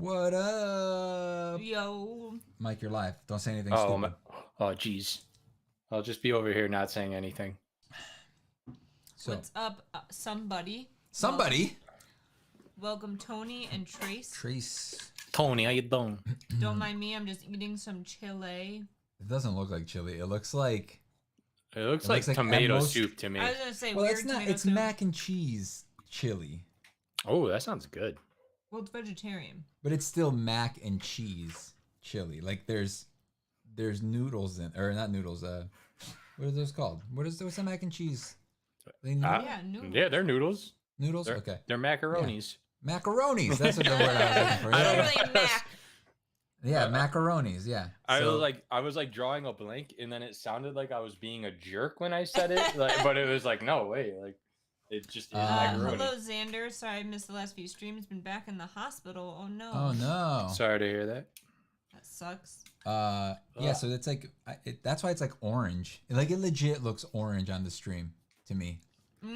What up? Yo. Mike, you're live. Don't say anything stupid. Oh, geez. I'll just be over here not saying anything. So, What's up, somebody? somebody? Welcome, Tony and Trace. Trace. Tony, how you doing? Don't mind me, I'm just eating some chili. It doesn't look like chili. It looks like... It looks like tomato soup to me. I was gonna say Well, weird it's not. tomato It's soup. mac and cheese chili. Oh, that sounds good. Well, it's vegetarian. But it's still mac and cheese chili. Like there's noodles in, or not noodles. What are those called? What's the mac and cheese? Yeah, noodles. Yeah, they're noodles. Noodles. They're, Okay. They're macaronis. Macaronis. That's what the word I was looking for. Yeah, Literally mac. yeah, macaronis. Yeah. I was like drawing a blank, and then it sounded like I was being a jerk when I said it. But it was like, no way. Like, it just is macaroni. Hello, Xander. Sorry I missed the last few streams. Been back in the hospital. Oh no. Oh no. Sorry to hear that. That sucks. Yeah. So it's like that's why it's like orange. Like it legit looks orange on the stream to me.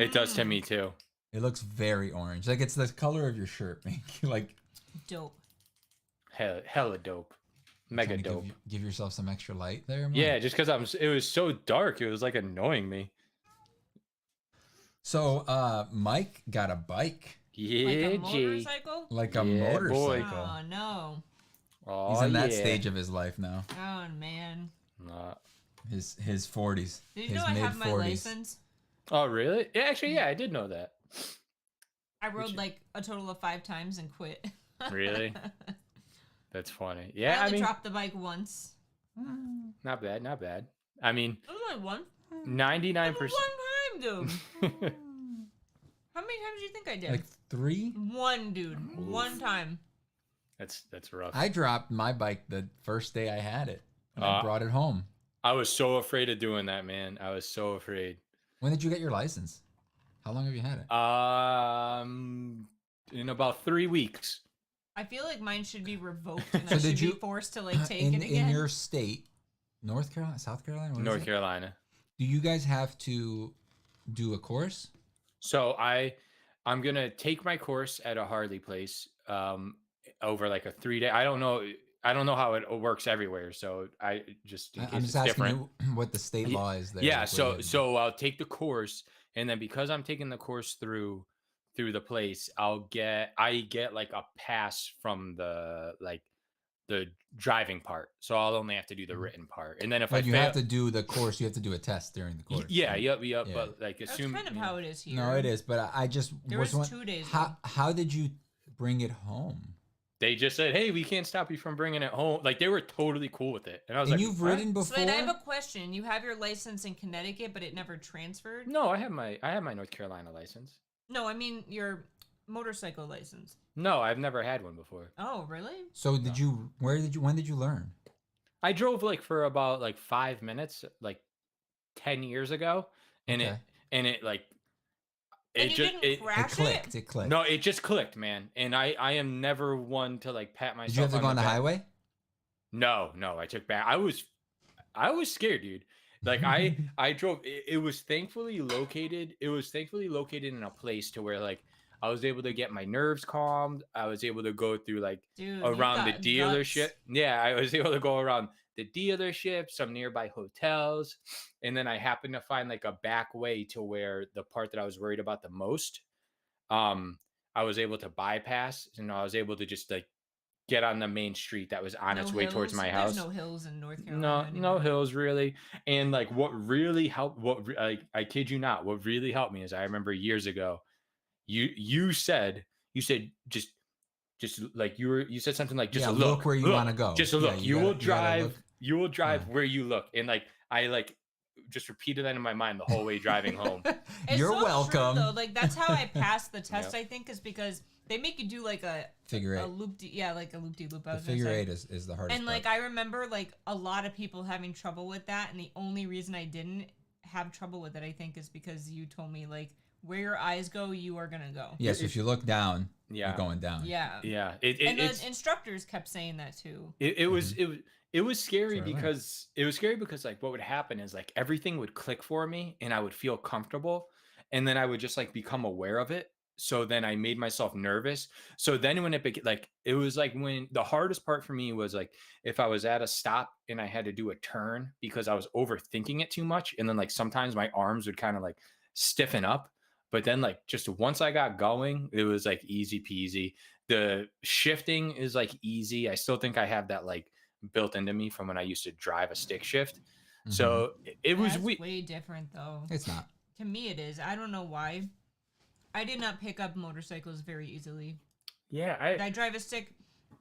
It does to me too. It looks very orange. Like it's the color of your shirt. Like Dope. Hella dope. Mega trying to dope. give yourself some extra light there. Mike? Yeah, just because it was so dark, it was like annoying me. So Mike got a bike. Yeah, Like a G. motorcycle? Like a Yeah, motorcycle. boy. Oh no. Oh, He's in that yeah. stage of his life now. Oh man. Nah. His 40s. Did you his know I have my mid-40s. license? Oh, really? Yeah, actually, yeah, I did know that. I rode like a total of 5 times and quit. Really? That's funny. I Yeah, I only mean, dropped the bike once. not bad, not bad. I mean, Only one. 99%. One time, dude. How many times do you think I did? Like 3? One, dude. One time. That's rough. I dropped my bike the first day I had it. And I Uh, brought it home. I was so afraid of doing that, man. I was so afraid. When did you get your license? How long have you had it? In about 3 weeks. I feel like mine should be revoked and So I should did be you- forced to like take in, it again. in your state, North Carolina, South Carolina? What is North it? Carolina. Do you guys have to do a course? So I'm gonna take my course at a Harley place over like a 3-day. I don't know how it works everywhere. So I just in case I'm just it's asking different. you what the state law is there. Yeah, like, what so I'll take the course, and then because I'm taking the course through the place, I get like a pass from the driving part. So I'll only have to do the written part. And then if But I you fail, have to do the course. You have to do a test during the course. yeah, right? yep, Yeah. but like That's assume kind of how it is here. No, it is. But I just There was was one- 2 days. How did you bring it home? they just said, "Hey, we can't stop you from bringing it home." Like they were totally cool with it. And I was And like, you've "What?" ridden before? So wait, I have a question. You have your license in Connecticut, but it never transferred? No, I have my North Carolina license. No, I mean your motorcycle license. No, I've never had one before. Oh, really? So did you? When did you learn? I drove like for about like 5 minutes, like 10 years ago, and Okay. it like And you didn't It crash clicked. It clicked. no, it just clicked, man. And I am never one to like pat myself. Did you have to go on the back. highway? No, I took back. I was scared, dude. Like I drove. It was thankfully located. It was thankfully located in a place to where like I was able to get my nerves calmed. I was able to go through like Dude, around the got dealership. guts. Yeah, I was able to go around the dealership, some nearby hotels, and then I happened to find like a back way to where the part that I was worried about the most, I was able to bypass, and I was able to just like get on the main street that was on No its way towards hills? my house. There's no hills in North No, Carolina. no anymore. hills really. And like what really helped, I kid you not, what really helped me is I remember years ago, you said just like you said something like just Yeah, look look where you wanna go. just a Yeah, look. you gotta look. You will drive Yeah. where you look. And like I like just repeated that in my mind the whole way driving home. It's You're so true, welcome. though. Like that's how I passed the test. Yep. I think is because they make you do like a Figure eight. loop. Like a loop de loop. The figure eight is the hardest. And like I remember like a lot of people having trouble with that, and the only reason I didn't have trouble with it, I think, is because you told me like where your eyes go, you are gonna go. Yes, if you look down, Yeah. you're going down. Yeah. Yeah. And the instructors kept saying that too. It was scary That's what I because like what would happen is like everything would click for me and I would feel comfortable, and then I would just like become aware of it, so then I made myself nervous. So then when it became like, it was like when the hardest part for me was like if I was at a stop and I had to do a turn because I was overthinking it too much. And then like sometimes my arms would kind of like stiffen up. But then like just once I got going, it was like easy peasy. The shifting is like easy. I still think I have that like built into me from when I used to drive a stick shift. So it was That's way different though. It's not. To me, it is. I don't know why. I did not pick up motorcycles very easily. Yeah, I drive a stick,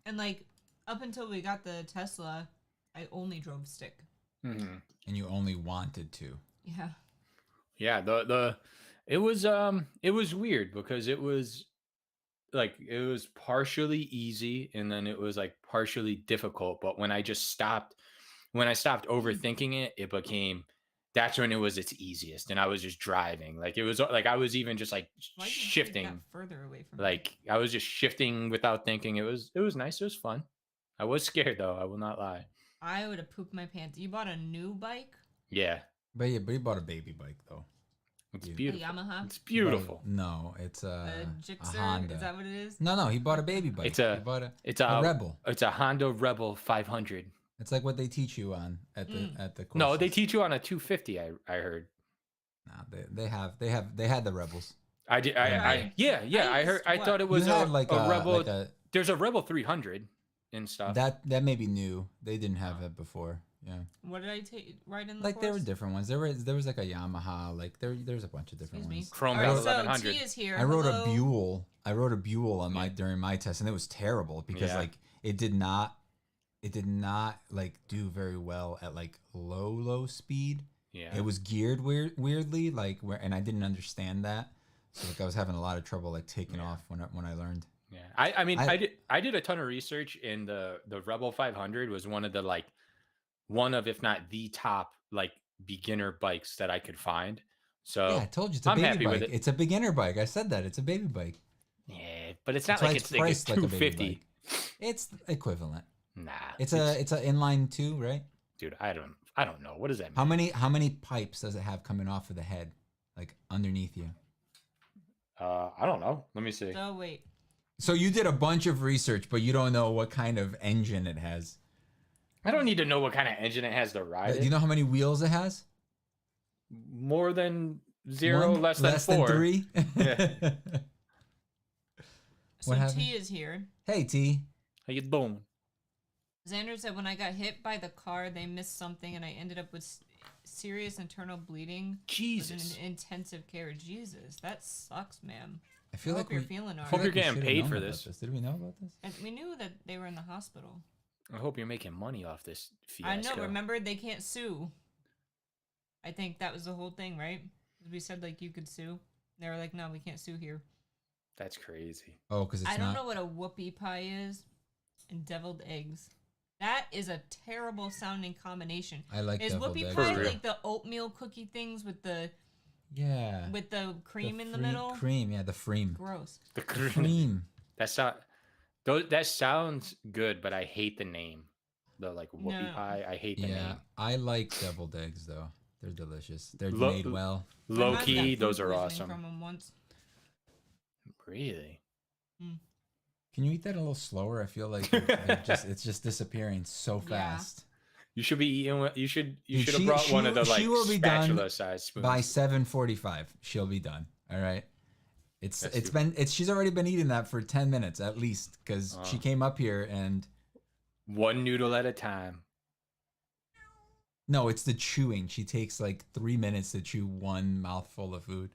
and like up until we got the Tesla, I only drove stick. And you only wanted to. Yeah. Yeah, it was weird because it was like it was partially easy and then it was like partially difficult. But when I stopped overthinking it, it became that's when it was its easiest and I was just driving. Like it was like I was even just like Why did you take shifting. that further away from me? Like I was just shifting without thinking. It was nice. It was fun. I was scared though, I will not lie. I would have pooped my pants. You bought a new bike? Yeah. But you bought a baby bike though. It's You- A beautiful. Yamaha? It's beautiful. No, it's A a Gixxer? Honda. Is that what it is? No, he bought a baby bike. It's a- He bought It's a Rebel. It's a Honda Rebel 500. It's like what they teach you on at the courses. No, they teach you on a 250. I heard. Nah, they had the Rebels. I did. Right. I heard. I What? thought it was You a, had like a Rebel. like a There's a Rebel 300 and stuff. that may be new. They didn't have it before. Yeah, What did I take right in the like there were course? different ones. There was like a Yamaha. Like there's a bunch of different Excuse me. ones. Chrome All right, Bell so 1100. T is here. I wrote Hello. a Buell. I wrote a Buell on my during my test, and it was terrible because Yeah. like it did not like do very well at like low speed. Yeah. It was geared weirdly, like and I didn't understand that. So like I was having a lot of trouble like taking off when I learned. Yeah. I mean, I did a ton of research, and the Rebel 500 was one of if not the top like beginner bikes that I could find. So Yeah, I told you it's a I'm baby happy bike. with it. It's a beginner bike. I said that it's a baby bike. Yeah, but it's That's not why like it's like a priced like a baby 250. bike. It's equivalent. Nah. It's a inline 2, right? dude. I don't know. What does that How mean? many pipes does it have coming off of the head, like underneath you? I don't know. Let me see. So wait. So you did a bunch of research, but you don't know what kind of engine it has. I don't need to know what kind of engine it has to ride Do it. you know how many wheels it has? More than 0, One? less than 4. 3? Yeah. So happened? T is here. Hey T. How you doing? Xander said when I got hit by the car, they missed something, and I ended up with serious internal bleeding. Jesus. Was in intensive care. Jesus, that sucks, ma'am. I feel I like hope you're we- feeling I alright. feel Hope you're we getting should've paid known for about this. Did we know about this? And we knew that they were in the hospital. I hope you're making money off this fiasco. I know. Remember, they can't sue. I think that was the whole thing, right? We said like you could sue. They were like, no, we can't sue here. That's crazy. Oh, because it's I don't not. know what a whoopie pie is, and deviled eggs. That is a terrible sounding combination. I like Is deviled whoopie eggs. pie For real. like the oatmeal cookie things with the Yeah. cream in the free- middle? Cream, yeah, the fream. Gross. The Cream. that sounds good, but I hate the name. The like whoopie No. pie. I hate the Yeah, name. I like deviled eggs though. They're delicious. They're Lo- made well. My Low mom got key, food those are poisoning awesome. From them once. Really? Can you eat that a little slower? I feel like it's just disappearing so Yeah. fast. You should be eating. You should Dude, have brought one of the like she will be done spatula size spoons. By 7:45. She'll be done. All right. That's She's already been eating that for 10 minutes at least because she came up here and One noodle at a time. no, it's the chewing. She takes like 3 minutes to chew one mouthful of food.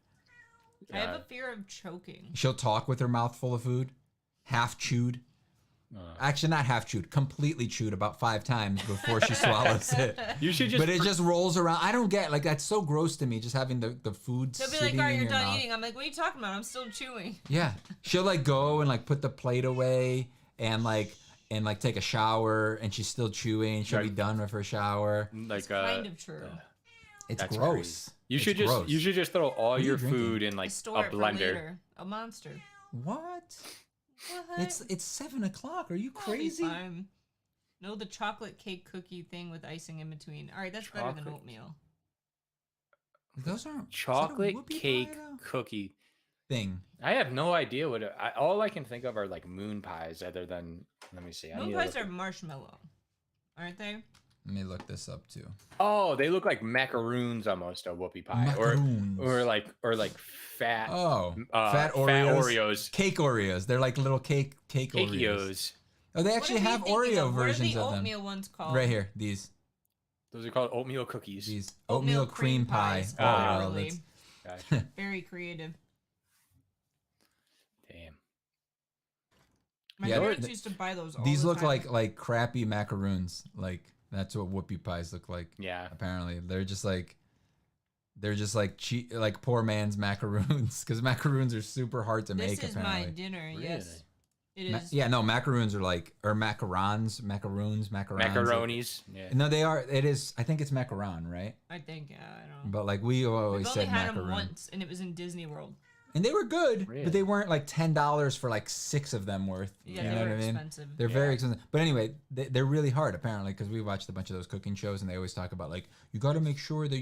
I have a fear of choking. She'll talk with her mouth full of food, half chewed. Actually, not half chewed, completely chewed about 5 times before she swallows it. You should just. But it just rolls around. I don't get like that's so gross to me. Just having the food They'll be sitting like, "All right, in you're your done mouth. eating." I'm like, "What are you talking about? I'm still chewing." Yeah, she'll like go and like put the plate away and take a shower, and she's still chewing. She'll be Right. done with her shower. like Kind of true. It's That's gross. crazy. You It's should gross. you should just throw all are you your drinking? food in like Store a it for blender. later. A monster. What? What? It's 7 o'clock. Are you I'll be crazy? fine. No, the chocolate cake cookie thing with icing in between. All right, that's better than Chocolate- oatmeal. Those aren't is that a Chocolate whoopie pie, cake though? cookie. thing. I have no idea what all I can think of are like moon pies. Other than let me see. I Moon need to pies look are marshmallow, aren't they? Let me look this up too. Oh, they look like macaroons almost, a whoopie pie, Macaroons. or like fat fat Oreos. Oreos, Cake Oreos. They're like little cake Oreos. Cakeos. Oh, they What actually are we have thinking Oreo of? versions What are of the them. oatmeal ones called? Right here, these Those are called oatmeal cookies. these oatmeal cream pie. pies. Oh, wow, Literally. that's Gotcha. Very creative. Damn. My Yeah, parents used to buy those all these the look time. like crappy macaroons. Like that's what whoopie pies look like. Yeah. Apparently, they're just like cheap, like poor man's macaroons, because macaroons are super hard to make. This is Apparently, my dinner. Yes, it is. yeah, no, macaroons are like macarons. Macaronis. Yeah. No, they are. It is. I think it's macaron, right? I think. I don't know. But like we always We've only said had them macaroon, once, and it was in Disney World. and they were good, Really? but they weren't like $10 for like 6 of them worth. Yeah, you they know were what I mean? expensive. They're very expensive. But anyway, they're really hard apparently, because we watched a bunch of those cooking shows, and they always talk about like you got to make sure that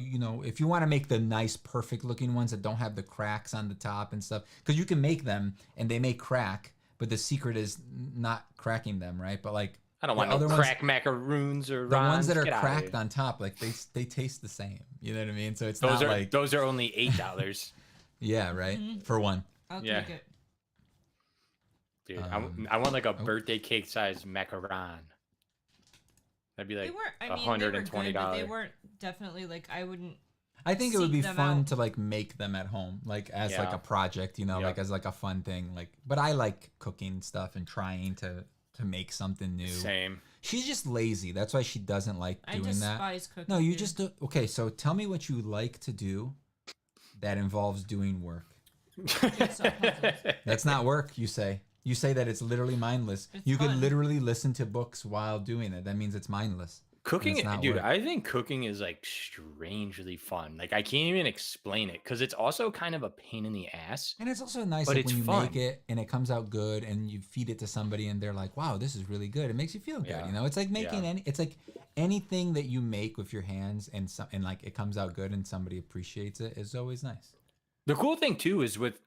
if you want to make the nice, perfect looking ones that don't have the cracks on the top and stuff, because you can make them and they may crack, but the secret is not cracking them, right? But like I don't want no crack macaroons or the ones that are Get out of cracked here. on top, like they taste the same. You know what I mean? So it's Those not are like those are only $8. yeah, right, for one. I'll Yeah. take it. Dude, I want like a birthday cake size macaron. That'd be They like weren't. I mean, they were good, $120. but they weren't definitely like I wouldn't. I think it would be seek them fun out. to like make them at home, like as like Yeah. a project, Yep. like as like a fun thing. Like, but I like cooking stuff and trying to make something new. Same. She's just lazy. That's why she doesn't like I doing that. despise cooking. No, you dude. just do. Okay, so tell me what you like to do that involves doing work. Jigsaw puzzles. That's not work, you say. You say that it's literally mindless. It's You could fun. literally listen to books while doing it. That means it's mindless. Cooking, It's not dude, work. I think cooking is like strangely fun. Like I can't even explain it because it's also kind of a pain in the ass. And it's also nice But like, it's when you fun. make it and it comes out good and you feed it to somebody and they're like, wow, this is really good. It makes you feel good. Yeah. You know, it's like making Yeah. it's like anything that you make with your hands and like it comes out good and somebody appreciates it is always nice. The cool thing too is with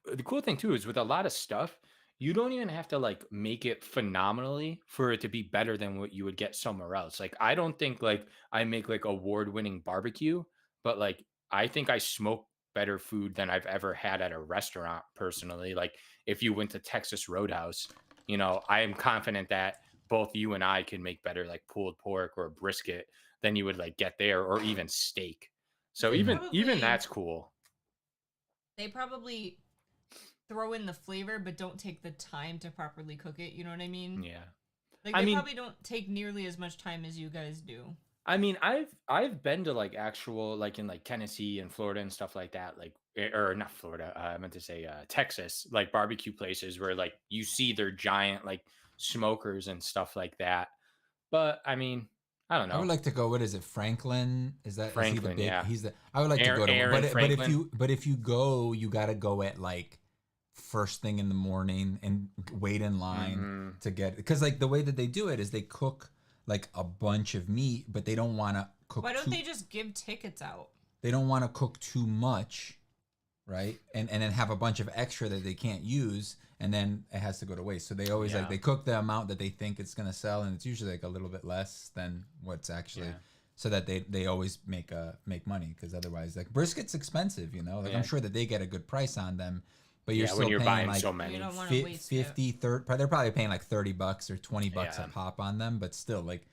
a lot of stuff, you don't even have to like make it phenomenally for it to be better than what you would get somewhere else. Like I don't think like I make like award-winning barbecue, but like I think I smoke better food than I've ever had at a restaurant personally. Like if you went to Texas Roadhouse, I am confident that both you and I can make better like pulled pork or brisket than you would like get there, or even steak. So They even probably- that's cool. They probably throw in the flavor, but don't take the time to properly cook it. You know what I mean? Yeah. Like I they mean- probably don't take nearly as much time as you guys do. I mean, I've been to like actual like in like Tennessee and Florida and stuff like that, like or not Florida, I meant to say Texas, like barbecue places where like you see their giant like smokers and stuff like that. But I mean, I don't know. I would like to go. What is it, Franklin? Is he the Franklin, big? yeah. He's the. I would like to go to. Aaron But if you go, you got to go at like first thing in the morning and wait in line to get, because like the way that they do it is they cook like a bunch of meat, but they don't want to cook. Why don't they just give tickets out? They don't want to cook too much, right? And then have a bunch of extra that they can't use, and then it has to go to waste. So they always like they cook the amount that they think it's gonna sell, and it's usually like a little bit less than what's actually, so that they always make money, because otherwise like brisket's expensive, like I'm sure that they get a good price on them, but you're still when you're paying buying like so many. You don't want to waste it. 50, 30, they're probably paying like $30 or $20 a pop on them, but still like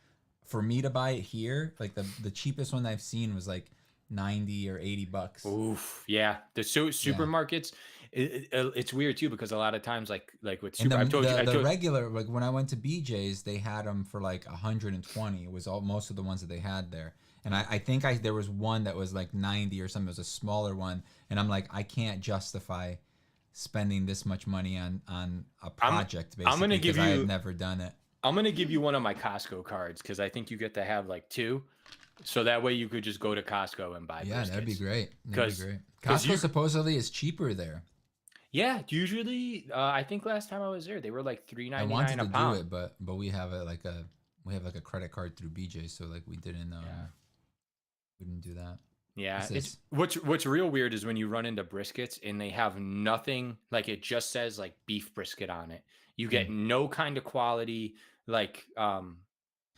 for me to buy it here, like the cheapest one I've seen was like $90 or $80. Oof, yeah. The supermarkets, it's weird too, because a lot of times, like with And super, the regular, like when I went to BJ's, they had them for like 120. It was most of the ones that they had there. And I think there was one that was like 90 or something. It was a smaller one, and I'm like, I can't justify spending this much money on a project. Basically, I'm gonna give I you- had never done it. I'm gonna give you one of my Costco cards because I think you get to have like 2, so that way you could just go to Costco and buy. Yeah, that'd be briskets. great. That'd be great. 'cause Costco you- supposedly is cheaper there. Yeah, usually I think last time I was there, they were like I $3.99 wanted a to pound. do it, but we have a credit card through BJ, so like we didn't do that. Yeah, it's what's real weird is when you run into briskets and they have nothing, like it just says like beef brisket on it. You get no kind of quality like All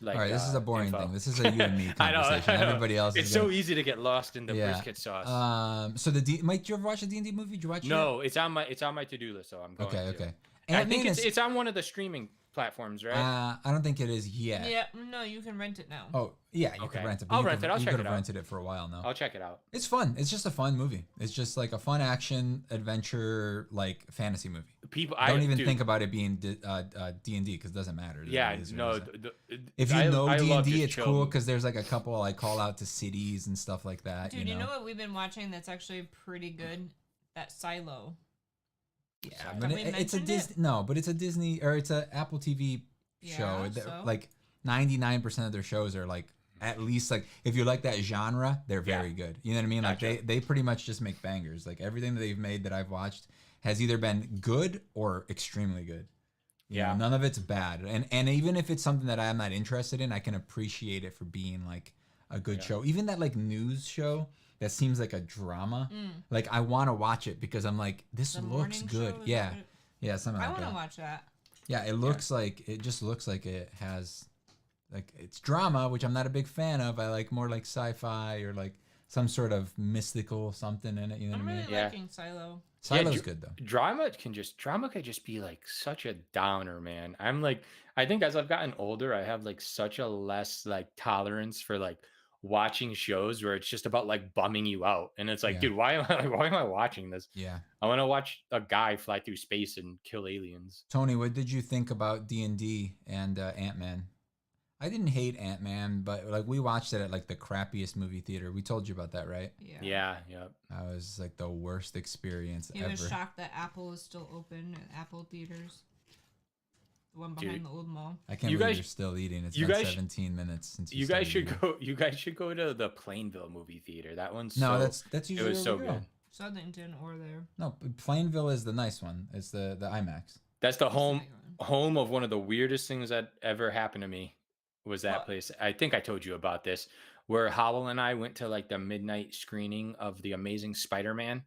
right, this is a boring info. thing. This is a you and me I know, conversation. I know. Everybody else It's is so gonna. easy to get lost in the Yeah. brisket sauce. So Mike, did you ever watch a D&D movie? Did you watch it? No, it's on my to-do list, so I'm going to. Okay. I think it's on one of the streaming platforms, right? I don't think it is yet. Yeah, no, you can rent it now. Oh, yeah, you can rent it. I'll rent it. I'll check it out. You could have rented it for a while now. I'll check it out. It's fun. It's just a fun movie. It's just like a fun action adventure like fantasy movie. I don't even think about it being D&D because it doesn't matter. Yeah, no. If you know D&D, it's cool because there's like a couple like call out to cities and stuff like that. Dude, you know what we've been watching that's actually pretty good? That Silo. Yeah, but it's a Disney. No, but it's a Disney or it's a Apple TV show. So? Like 99% of their shows are like at least like if you like that genre, they're very good. You know what I mean? Like they pretty much just make bangers. Like everything that they've made that I've watched has either been good or extremely good. You know, none of it's bad. And even if it's something that I'm not interested in, I can appreciate it for being like a good show. Even that like news show that seems like a drama. Like I want to watch it because I'm like, this looks good. Yeah, something like that. I want to watch that. Yeah, it looks like it just looks like it has like it's drama, which I'm not a big fan of. I like more like sci-fi or like some sort of mystical something in it. You know what I mean? I'm really liking Silo. Silo's good though. Drama could just be like such a downer, man. I'm like, I think as I've gotten older, I have like such a less like tolerance for like watching shows where it's just about like bumming you out, and it's like, dude, why am I watching this? Yeah, I want to watch a guy fly through space and kill aliens. Tony, what did you think about D&D and Ant-Man? I didn't hate Ant-Man, but like we watched it at like the crappiest movie theater. We told you about that, right? Yeah. That was like the worst experience ever. He was shocked that Apple is still open at Apple theaters. The one behind the old mall. I can't believe you're still eating. It's been 17 minutes since you guys should go. You guys should go to the Plainville movie theater. That one's that's usually it was so good. Southington or there. No, Plainville is the nice one. It's the IMAX. That's the home of one of the weirdest things that ever happened to me. Was that place? I think I told you about this. Where Howell and I went to like the midnight screening of The Amazing Spider-Man,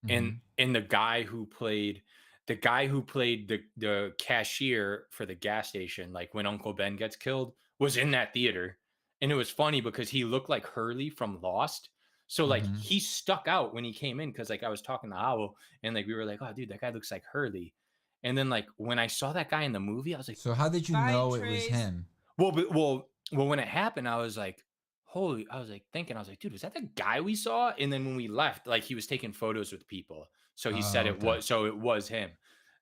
and the guy who played the cashier for the gas station, like when Uncle Ben gets killed, was in that theater. And it was funny because he looked like Hurley from Lost. So like he stuck out when he came in because like I was talking to Howell and like we were like, oh dude, that guy looks like Hurley. And then like when I saw that guy in the movie, I was like, so how did you know it was him? Well, when it happened, I was like, dude, was that the guy we saw? And then when we left, like he was taking photos with people. So he said it was him.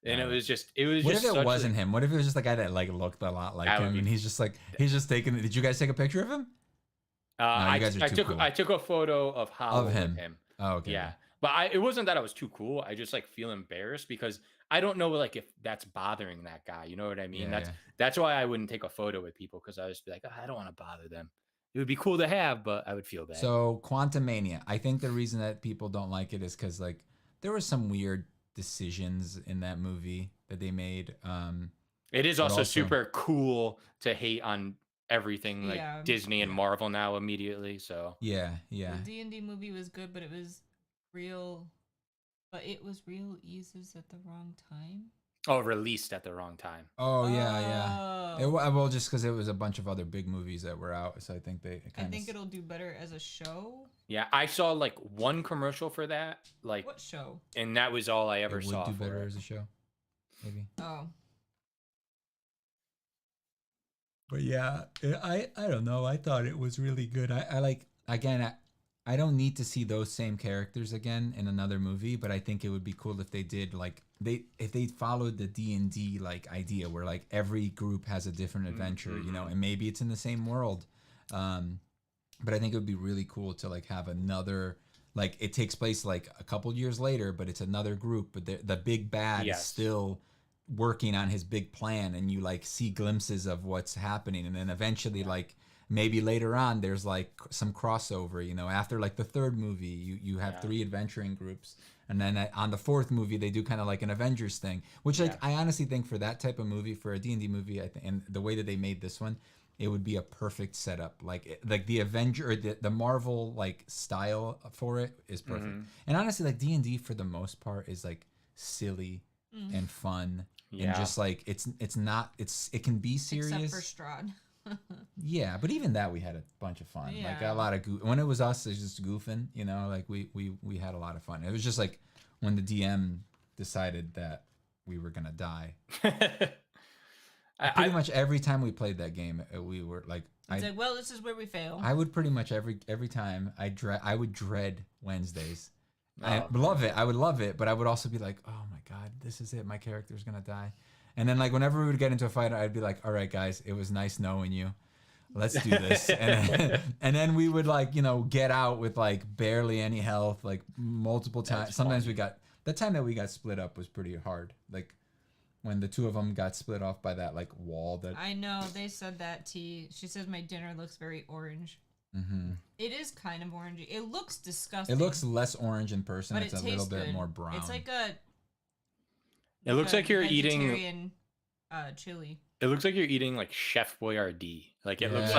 And it was just what if it wasn't him? What if it was just the guy that like looked a lot like him and he's just taking, did you guys take a picture of him? I took a photo of Howell with him. Oh, okay. Yeah. But it wasn't that I was too cool. I just like feel embarrassed because I don't know like if that's bothering that guy. You know what I mean? That's why I wouldn't take a photo with people because I would just be like, oh, I don't want to bother them. It would be cool to have, but I would feel bad. So Quantumania, I think the reason that people don't like it is because like there were some weird decisions in that movie that they made. It is also super cool to hate on everything like Disney and Marvel now immediately. So yeah. The D&D movie was good, but it was real eases at the wrong time. Oh, released at the wrong time. Oh yeah. Well, just because it was a bunch of other big movies that were out, so I think I think it'll do better as a show. Yeah, I saw like one commercial for that. Like what show? And that was all I ever saw. Would do better as a show, maybe. Oh. But yeah, I don't know. I thought it was really good. I like again. I don't need to see those same characters again in another movie, but I think it would be cool if they did like if they followed the D&D like idea where like every group has a different adventure, you know, and maybe it's in the same world. But I think it would be really cool to like have another, like it takes place like a couple years later, but it's another group, but the big bad is still working on his big plan, and you like see glimpses of what's happening, and then eventually like maybe later on there's like some crossover, you know, after like the third movie you have three adventuring groups, and then on the fourth movie they do kind of like an Avengers thing, which like I honestly think for that type of movie, for a D&D movie, I think, and the way that they made this one, it would be a perfect setup. Like the Avenger or the Marvel like style for it is perfect. And honestly, like D&D for the most part is like silly and fun and Yeah. just like it's not it can be serious. Except for Strahd. Yeah, but even that we had a bunch of fun. Like a Yeah. lot of when it was us, it was just goofing. You know, like we had a lot of fun. It was just like when the DM decided that we were gonna die. Pretty much every time we played that game, we were like, It's like, well, this is where we fail. I would pretty much every time I would dread Wednesdays. I Oh, love it. I would love it, but I would also be like, oh my god, this is it. My character's gonna die. And then like whenever we would get into a fight, I'd be like, all right, guys, it was nice knowing you. Let's do this. And then we would like, you know, get out with like barely any health, like multiple times. Sometimes we got the time that we got split up was pretty hard. Like when the two of them got split off by that like wall that I know they said that. She says my dinner looks very orange. It is kind of orangey. It looks disgusting. It looks less orange in person. But It's a little bit more brown. It's like a. It looks like you're eating vegetarian chili. It looks like you're eating like Chef Boyardee. Like it looks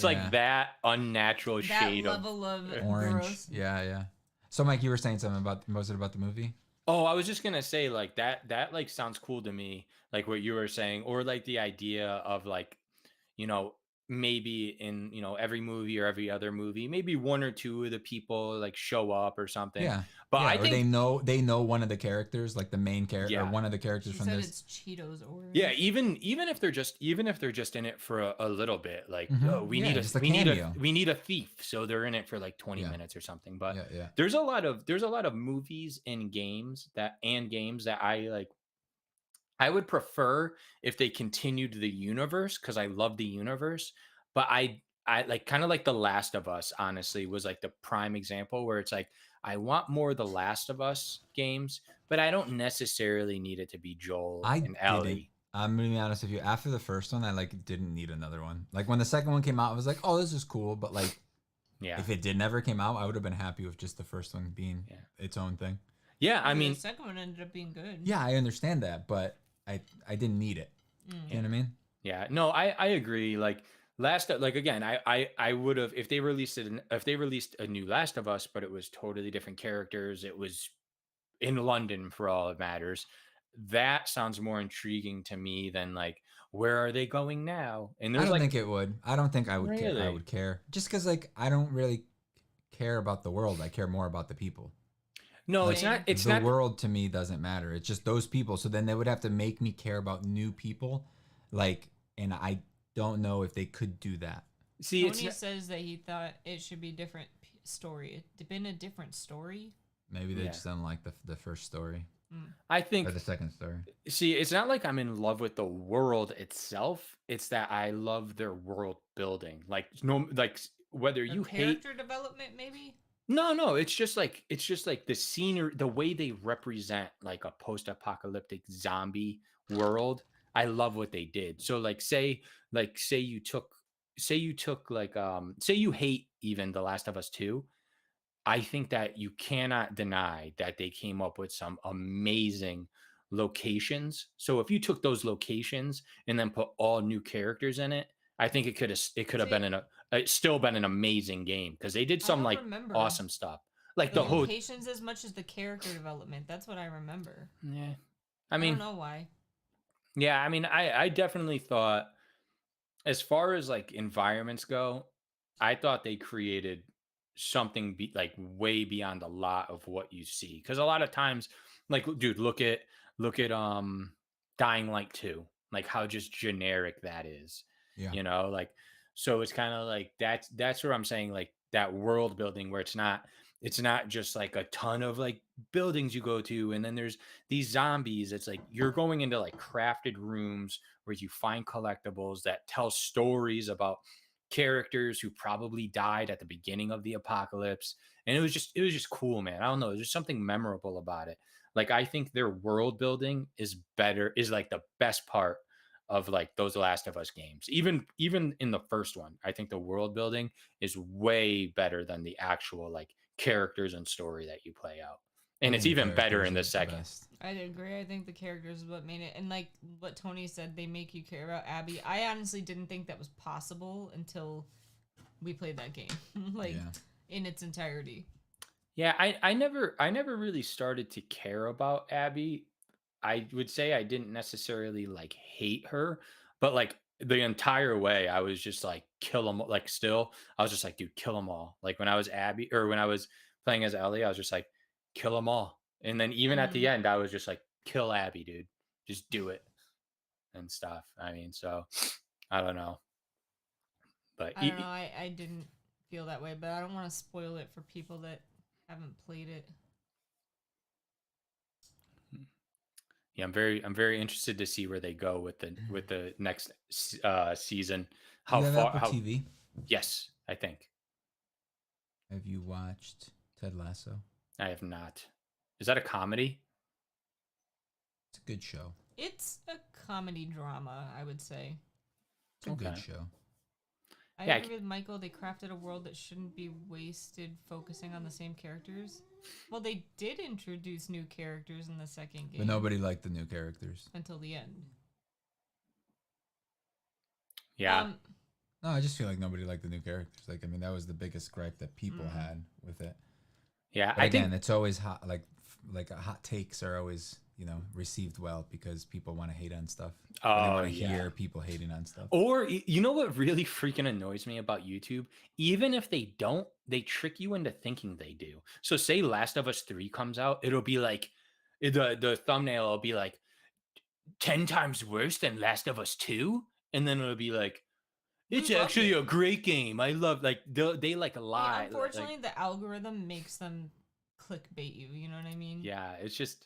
like that unnatural shade that level of orange. Gross. Yeah. So Mike, you were saying something about the movie? Oh, I was just gonna say like that like sounds cool to me, like what you were saying, or like the idea of like, you know, maybe in, you know, every movie or every other movie, maybe one or two of the people like show up or something. Yeah. But I or think they know one of the characters, like the main character, or one of the characters She from said this. it's Cheetos orange. Yeah, even if they're just in it for a little bit, like oh, we need a thief, so they're in it for like 20 minutes or something. But there's a lot of movies and games that I like. I would prefer if they continued the universe because I love the universe, but I like kind of like The Last of Us, honestly, was like the prime example where it's like I want more The Last of Us games, but I don't necessarily need it to be Joel and Ellie. I'm gonna be honest with you. After the first one, I like didn't need another one. Like when the second one came out, I was like, "Oh, this is cool," but like, if it never came out, I would have been happy with just the first one being its own thing. Yeah, I mean, the second one ended up being good. Yeah, I understand that, but I didn't need it. You know what I mean? Yeah, no, I agree. Like again, I would have if they released a new Last of Us, but it was totally different characters. It was in London for all it matters. That sounds more intriguing to me than like where are they going now? And I don't think it would. I don't think I would really? care. I would care just because like I don't really care about the world. I care more about the people. No, like, it's not. It's the not. world to me doesn't matter. It's just those people. So then they would have to make me care about new people, like, and I don't know if they could do that. See, Tony says that he thought it should be different story. It'd been a different story. Maybe they just don't like the first story. I think or the second story. See, it's not like I'm in love with the world itself. It's that I love their world building. Like whether you hate character development, maybe. No, it's just like the scenery, the way they represent like a post-apocalyptic zombie world. I love what they did. So say you took say you hate even The Last of Us 2. I think that you cannot deny that they came up with some amazing locations. So if you took those locations and then put all new characters in it, I think it could have been still been an amazing game because they did some like awesome stuff. Like the locations as much as the character development. That's what I remember. Yeah. I mean, I don't know why. Yeah, I mean, I definitely thought as far as like environments go, I thought they created something like way beyond a lot of what you see. Because a lot of times, like, dude, look at Dying Light 2, like how just generic that is. Yeah. You know, like, so it's kind of like that's where I'm saying like that world building where it's not just like a ton of like buildings you go to and then there's these zombies. It's like you're going into like crafted rooms where you find collectibles that tell stories about characters who probably died at the beginning of the apocalypse. And it was just cool, man. I don't know, there's something memorable about it. Like I think their world building is like the best part of like those Last of Us games. Even in the first one, I think the world building is way better than the actual like characters and story that you play out. And I it's think the even better in the characters are second. best. I agree. I think the characters is what made it, and like what Tony said, they make you care about Abby. I honestly didn't think that was possible until we played that game, like in its entirety. Yeah, I never really started to care about Abby. I would say I didn't necessarily like hate her, but like the entire way I was just like kill them. Like still, I was just like, dude, kill them all. Like when I was Abby or when I was playing as Ellie, I was just like, kill them all. And then even at the end, I was just like, kill Abby, dude, just do it and stuff. I mean, so I don't know, but I don't know. I didn't feel that way, but I don't want to spoil it for people that haven't played it. yeah, I'm very interested to see where they go with the next season. How You have far? Apple How? TV? Yes, I think Have you watched Ted Lasso? I have not. Is that a comedy? It's a good show. It's a comedy drama, I would say. It's a good show. I Yeah, agree with Michael. They crafted a world that shouldn't be wasted focusing on the same characters. Well, they did introduce new characters in the second game. But nobody liked the new characters. Until the end. Yeah. No, I just feel like nobody liked the new characters. Like, I mean, that was the biggest gripe that people had with it. Yeah, but again, it's always hot. Like hot takes are always, you know, received well because people want to hate on stuff. They want to hear people hating on stuff. Or you know what really freaking annoys me about YouTube? Even if they don't, they trick you into thinking they do. So say Last of Us 3 comes out, it'll be like the thumbnail will be like 10 times worse than Last of Us 2, and then it'll be like it's actually a great game. I love like they like lie. Unfortunately, the algorithm makes them clickbait you. You know what I mean? Yeah, it's just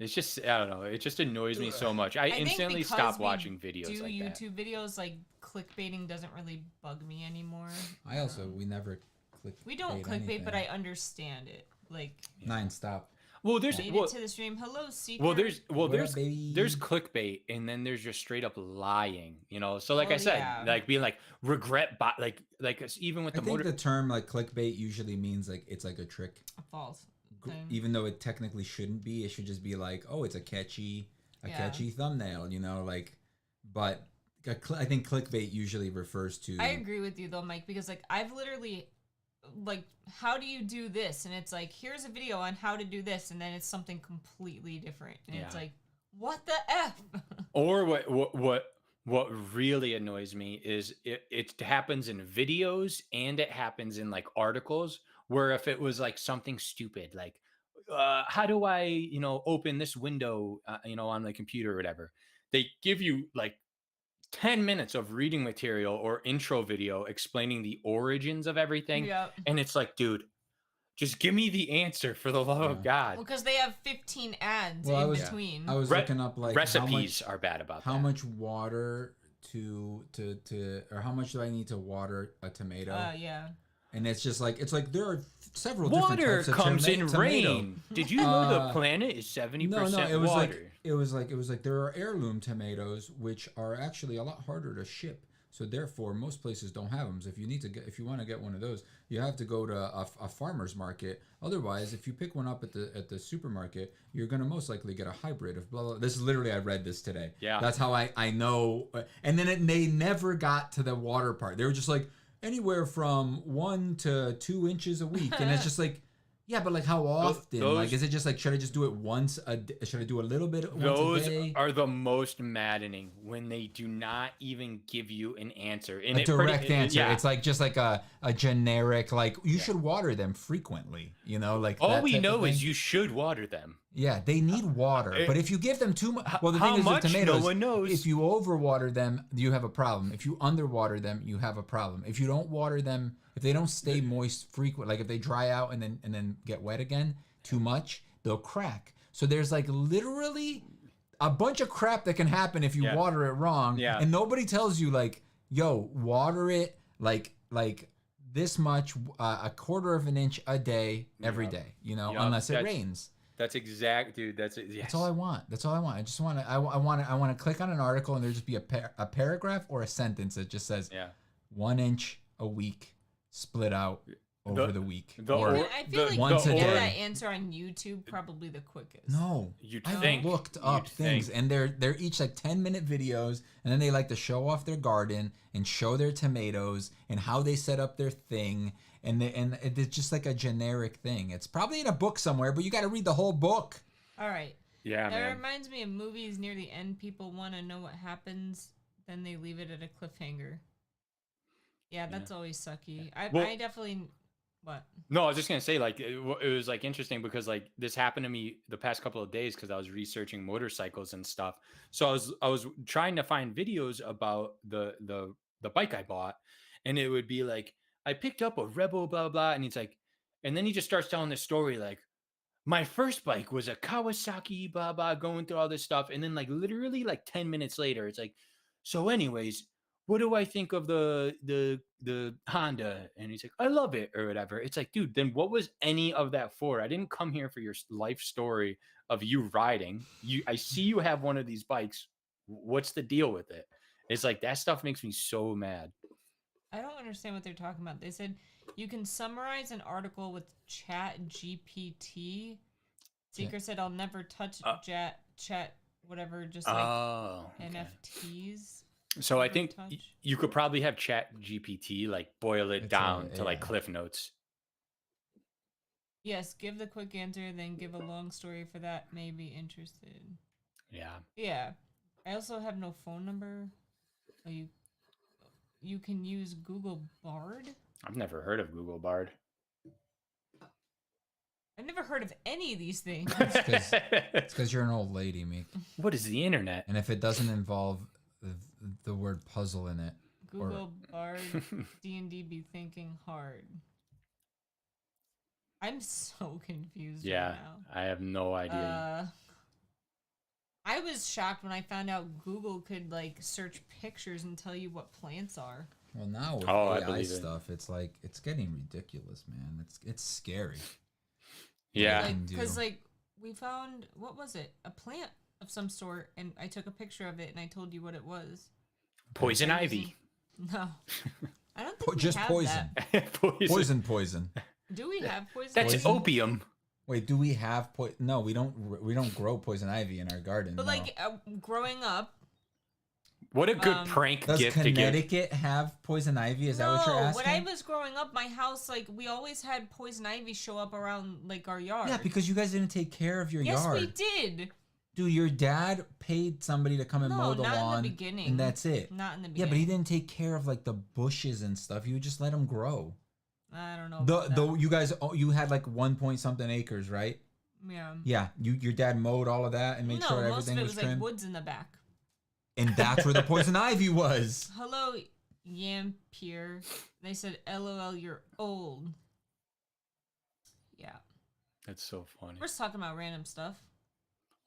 I don't know. It just annoys me so much. I instantly stop watching videos like that. YouTube videos like clickbaiting doesn't really bug me anymore. We never click. We don't clickbait, but I understand it. Like 9 stop. Well, there's made it to the stream. Hello, secret. There's clickbait, and then there's just straight up lying. You know, so like I said, like being like regret, like even with the I think the term like clickbait usually means like it's like a trick. False. Even though it technically shouldn't be, it should just be like, oh, it's a catchy thumbnail, you know, like. But I think clickbait usually refers to. I agree with you though, Mike, because like I've literally. Like, how do you do this? And it's like, here's a video on how to do this, and then it's something completely different. And it's like, what the F? Or what really annoys me is it happens in videos and it happens in like articles where if it was like something stupid, like how do I, you know, open this window, you know, on the computer or whatever, they give you like 10 minutes of reading material or intro video explaining the origins of everything. And it's like, dude, just give me the answer for the love of God. Well, because they have 15 ads in between. I was looking up like recipes are bad about how much water or how much do I need to water a tomato? And it's just like there are several different types of comes in rain. Did you know the planet is 70% water? It was like there are heirloom tomatoes which are actually a lot harder to ship. So therefore, most places don't have them. So if you want to get one of those, you have to go to a farmer's market. Otherwise, if you pick one up at the supermarket, you're gonna most likely get a hybrid of blah blah. This is literally I read this today. Yeah, that's how I know. And then they never got to the water part. They were just like anywhere from 1 to 2 inches a week, and it's just like. Yeah, but like how often? Like, is it just like, should I just do it once a day? Should I do a little bit once a day? Those are the most maddening when they do not even give you an answer. A direct answer. Yeah. It's like just like a generic, like you should water them frequently, you know? Like all we know is you should water them. Yeah, they need water. But if you give them too much, well, the thing is with tomatoes, no one knows. If you overwater them, you have a problem. If you underwater them, you have a problem. If you don't water them, if they don't stay moist frequent, like if they dry out and then get wet again too much, they'll crack. So there's like literally a bunch of crap that can happen if you water it wrong. Yeah. And nobody tells you like, yo, water it like this much, a quarter of an inch a day, every day, you know, unless it rains. That's exact, dude. That's all I want. I just want to. I want to click on an article and there just be a paragraph or a sentence that just says 1 inch a week, split out over the week. I feel like once a you day. get that answer on YouTube probably the quickest. No, I looked up things, and they're each like 10-minute videos, and then they like to show off their garden and show their tomatoes and how they set up their thing, and it's just like a generic thing. It's probably in a book somewhere, but you got to read the whole book. All right. Yeah, that man. reminds me of movies near the end. People want to know what happens, then they leave it at a cliffhanger. Yeah, that's always sucky. I definitely. What? No, I was just gonna say, like, it was like interesting because like this happened to me the past couple of days because I was researching motorcycles and stuff. So I was trying to find videos about the bike I bought, and it would be like I picked up a Rebel, blah blah, and he's like, and then he just starts telling this story like, my first bike was a Kawasaki, blah blah, going through all this stuff, and then like literally like 10 minutes later, it's like, so anyways, what do I think of the Honda? And he's like, I love it or whatever. It's like, dude, then what was any of that for? I didn't come here for your life story of you riding. I see you have one of these bikes. What's the deal with it? It's like that stuff makes me so mad. I don't understand what they're talking about. They said you can summarize an article with Chat GPT. Seeker said, I'll never touch chat, whatever, just like NFTs. So I think you could probably have Chat GPT like boil it down to like Cliff Notes. Yes, give the quick answer, then give a long story for that. May be interested. Yeah. Yeah. I also have no phone number. Oh, you can use Google Bard. I've never heard of Google Bard. I've never heard of any of these things. It's because you're an old lady, Meek. What is the internet? And if it doesn't involve the word puzzle in it, Google Bard D&D be thinking hard. I'm so confused right now. I have no idea. I was shocked when I found out Google could like search pictures and tell you what plants are. Well, now with AI stuff, it's like it's getting ridiculous, man. It's scary. Yeah, because like we found, what was it? A plant of some sort, and I took a picture of it and I told you what it was. Poison ivy. No, I don't think just we have poison. That. Poison. Do we have poison? That's ivy? opium. Wait, do we have poison? No, we don't grow poison ivy in our garden. But like growing up. What a good prank gift to give. Does Connecticut have poison ivy? Is that what you're asking? When I was growing up, my house, like, we always had poison ivy show up around, like, our yard. Yeah, because you guys didn't take care of your yard. Yes, we did. Dude, your dad paid somebody to come and mow the lawn. not in the beginning. And that's it. Not in the beginning. Yeah, but he didn't take care of, like, the bushes and stuff. You would just let them grow. I don't know. You guys, you had, like, 1-point-something acres, right? Yeah. Yeah, your dad mowed all of that and made sure everything was trimmed? No, most of it was, like, woods in the back. And that's where the poison ivy was. Hello, Yampier. They said, LOL, you're old. Yeah. That's so funny. We're just talking about random stuff.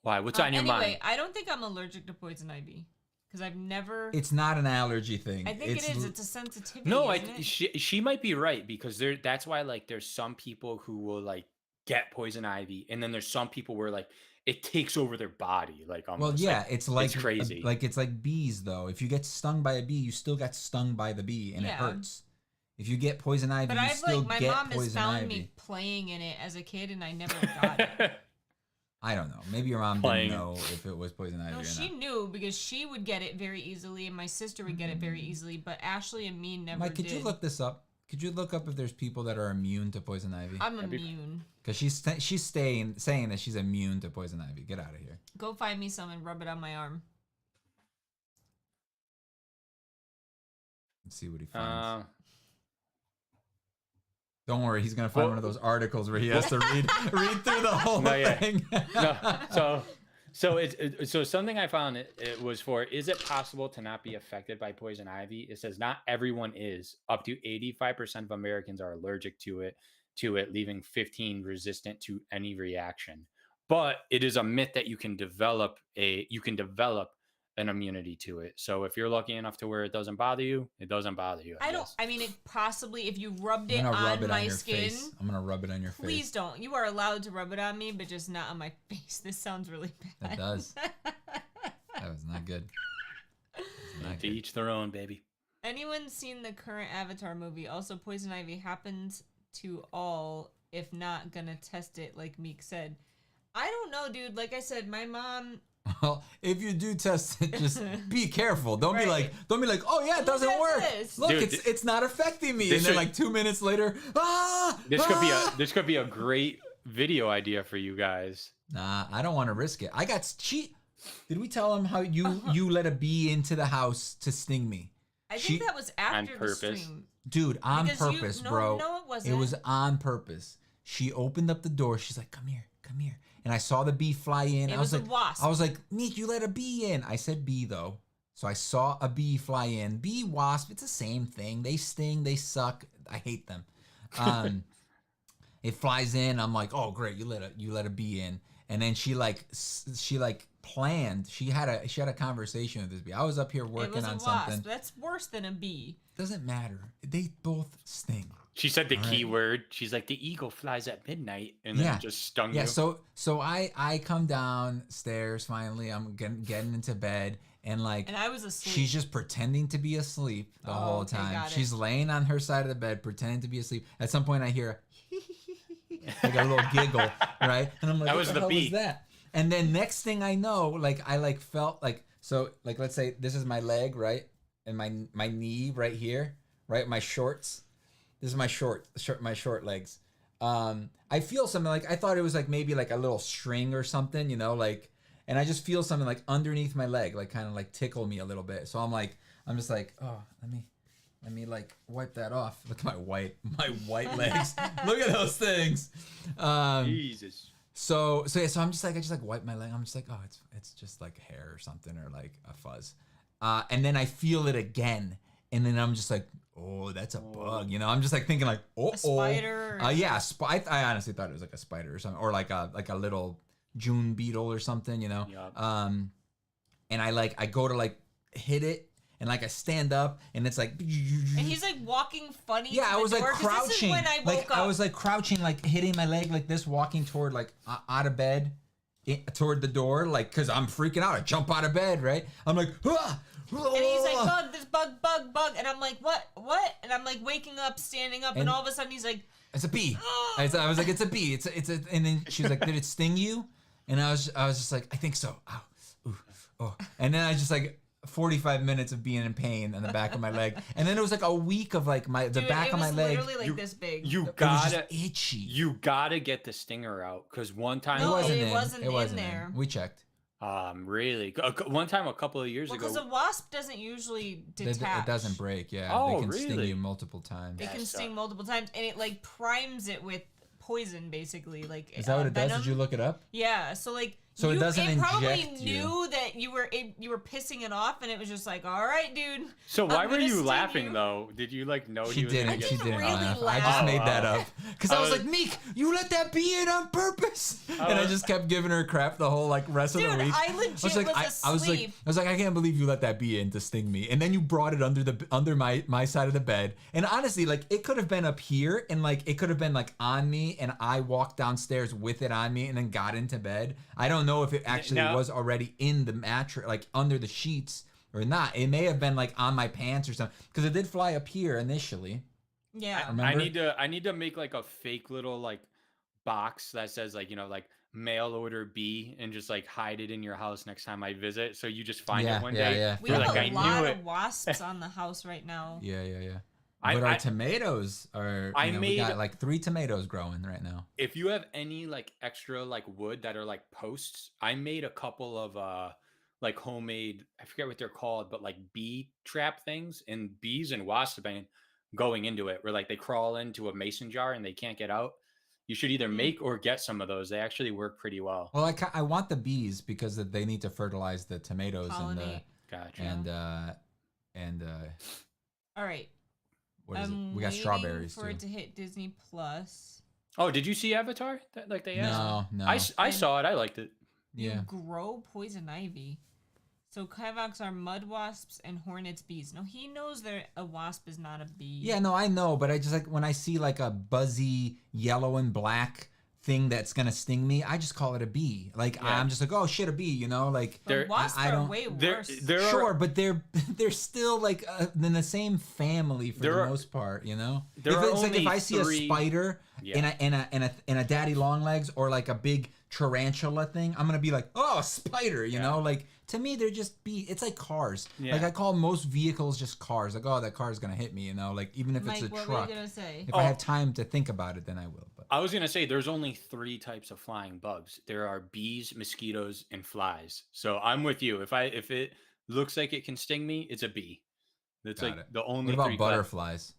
Why? What's on your mind? Anyway, I don't think I'm allergic to poison ivy. Because I've never... It's not an allergy thing. I think it is. It's a sensitivity, No, she might be right. Because that's why, like, there's some people who will, like, get poison ivy. And then there's some people where, like, it takes over their body, like almost. Well, yeah, it's like it's crazy. It's like bees, though. If you get stung by a bee, you still got stung by the bee, and it hurts. If you get poison ivy, you still get poison ivy. But my mom has found me playing in it as a kid, and I never got it. I don't know. Maybe your mom didn't know if it was poison ivy or not. She knew because she would get it very easily, and my sister would get it very easily. But Ashley and me never did. Mike, could you look this up? Could you look up if there's people that are immune to poison ivy? I'm immune. Because she's saying that she's immune to poison ivy. Get out of here. Go find me some and rub it on my arm. Let's see what he finds. Don't worry, he's gonna find one of those articles where he has to read through the whole thing. So something I found it was for, is it possible to not be affected by poison ivy? It says not everyone is. Up to 85% of Americans are allergic to it, leaving 15% resistant to any reaction. But it is a myth that you can develop an immunity to it. So if you're lucky enough to where it doesn't bother you, it doesn't bother you. I mean, it possibly, if you rubbed it on my skin. I'm going to rub it on your face. Please don't. You are allowed to rub it on me, but just not on my face. This sounds really bad. It does. That was not good. To each their own, baby. Anyone seen the current Avatar movie? Also, poison ivy happens to all. If not, gonna test it, like Meek said. I don't know, dude. Like I said, my mom. Well, if you do test it, just be careful. Don't be like, oh yeah, it doesn't work. Look, dude, it's not affecting me. And then like 2 minutes later, this could be a great video idea for you guys. Nah, I don't want to risk it. I got cheat. Did we tell him how you let a bee into the house to sting me? I think that was after the stream. Dude, on purpose, bro. No, it wasn't. It was on purpose. She opened up the door. She's like, come here. And I saw the bee fly in. It was like, a wasp. I was like, Meek, you let a bee in. I said bee, though. So I saw a bee fly in. Bee, wasp, it's the same thing. They sting. They suck. I hate them. It flies in. I'm like, oh, great. You let a bee in. And then she planned. She had a conversation with this bee. I was up here working on something. That's worse than a bee. Doesn't matter. They both sting. She said the keyword. She's like, the eagle flies at midnight, and then it just stung you. Yeah. So I come downstairs finally. I'm getting into bed, and I was asleep. She's just pretending to be asleep the whole time. She's laying on her side of the bed, pretending to be asleep. At some point, I hear like a little giggle, right? And I'm like, that what was the hell was that? And then next thing I know, like I felt like let's say this is my leg, right, and my knee right here, right, my shorts. This is my short legs. I feel something like I thought it was like maybe like a little string or something, you know, like, and I just feel something like underneath my leg, like kind of like tickle me a little bit. So I'm just like, oh, let me like wipe that off. Look at my white legs. Look at those things. Jesus. So I just like wipe my leg. I'm just like, oh, it's just like hair or something, or like a fuzz. And then I feel it again, and then I'm just like, oh, that's a bug. You know, I'm just like thinking like, a spider. Yeah, I honestly thought it was like a spider or something, or like a little June beetle or something. You know. Yep. And I go to like hit it. And like I stand up, and it's like, and he's like walking funny. Yeah, I was like crouching. This is when I woke up. I was like crouching, like hitting my leg like this, walking toward like out of bed, toward the door, like because I'm freaking out. I jump out of bed, right? I'm like, ah! And he's like, bug, this bug, and I'm like, what? And I'm like waking up, standing up, and all of a sudden he's like, it's a bee. I was like, it's a bee. It's a. And then she was like, did it sting you? And I was just like, I think so. Ow, ooh, oh. And then I just like. 45 minutes of being in pain on the back of my leg, and then it was like a week of like the back of my leg. Literally like this big. You it was just itchy. You gotta get the stinger out because one time it wasn't in there. We checked. Really? One time a couple of years ago. Because a wasp doesn't usually detach. It doesn't break. Yeah. Oh, they can really? sting you multiple times. They can sting multiple times, and it like primes it with poison, basically. Like is that what it venom? does? Did you look it up? Yeah. So like. So it doesn't inject probably knew that you were pissing it off, and it was just like, all right, dude. So why were you laughing though? Did you like know she didn't? She didn't really laugh. laugh. I just made that up because I was like, Meek, you let that bee in on purpose, and I just kept giving her crap the whole like rest of the week. I legit was asleep. I was like, I can't believe you let that bee in to sting me, and then you brought it under my side of the bed, and honestly, like it could have been up here, and like it could have been like on me, and I walked downstairs with it on me, and then got into bed. I don't know if it actually was already in the mattress, like under the sheets or not. It may have been like on my pants or something because it did fly up here initially. Yeah. I need to make like a fake little like box that says like, you know, like mail order bee and just like hide it in your house next time I visit. So you just find it one day. Yeah. We have a lot of wasps on the house right now. Yeah. But our tomatoes are, we got like 3 tomatoes growing right now. If you have any like extra like wood that are like posts, I made a couple of like homemade, I forget what they're called, but like bee trap things, and bees and wasps have been going into it where like they crawl into a mason jar and they can't get out. You should either make or get some of those. They actually work pretty well. Well, I want the bees because they need to fertilize the tomatoes. Pollinate. Gotcha. And all right. What is it? We got strawberries for too. it to hit Disney Plus. Oh, did you see Avatar? Like they asked? No. I saw it. I liked it. Yeah. You grow poison ivy. So Kivox are mud wasps and hornets bees. No, he knows that a wasp is not a bee. Yeah, no, I know, but I just like when I see like a buzzy yellow and black thing that's gonna sting me, I just call it a bee. Like I'm just like, oh shit, a bee, you know, like But wasps I are don't. way There, worse. there Sure, are, but they're still like in the same family for There the are- most part, you know. there If are it's like if only I see a 3 spider Yeah. in a daddy long legs or like a big tarantula thing, I'm gonna be like, oh, a spider, you know. Like to me, they're just it's like cars. Yeah. Like I call most vehicles just cars. Like, oh, that car is gonna hit me, you know. Like even if it's Mike, a what were truck. you gonna say? If I have time to think about it, then I will. But I was gonna say there's only 3 types of flying bugs. There are bees, mosquitoes, and flies. So I'm with you. If it looks like it can sting me, it's a bee. That's got like it. the only What about 3 butterflies?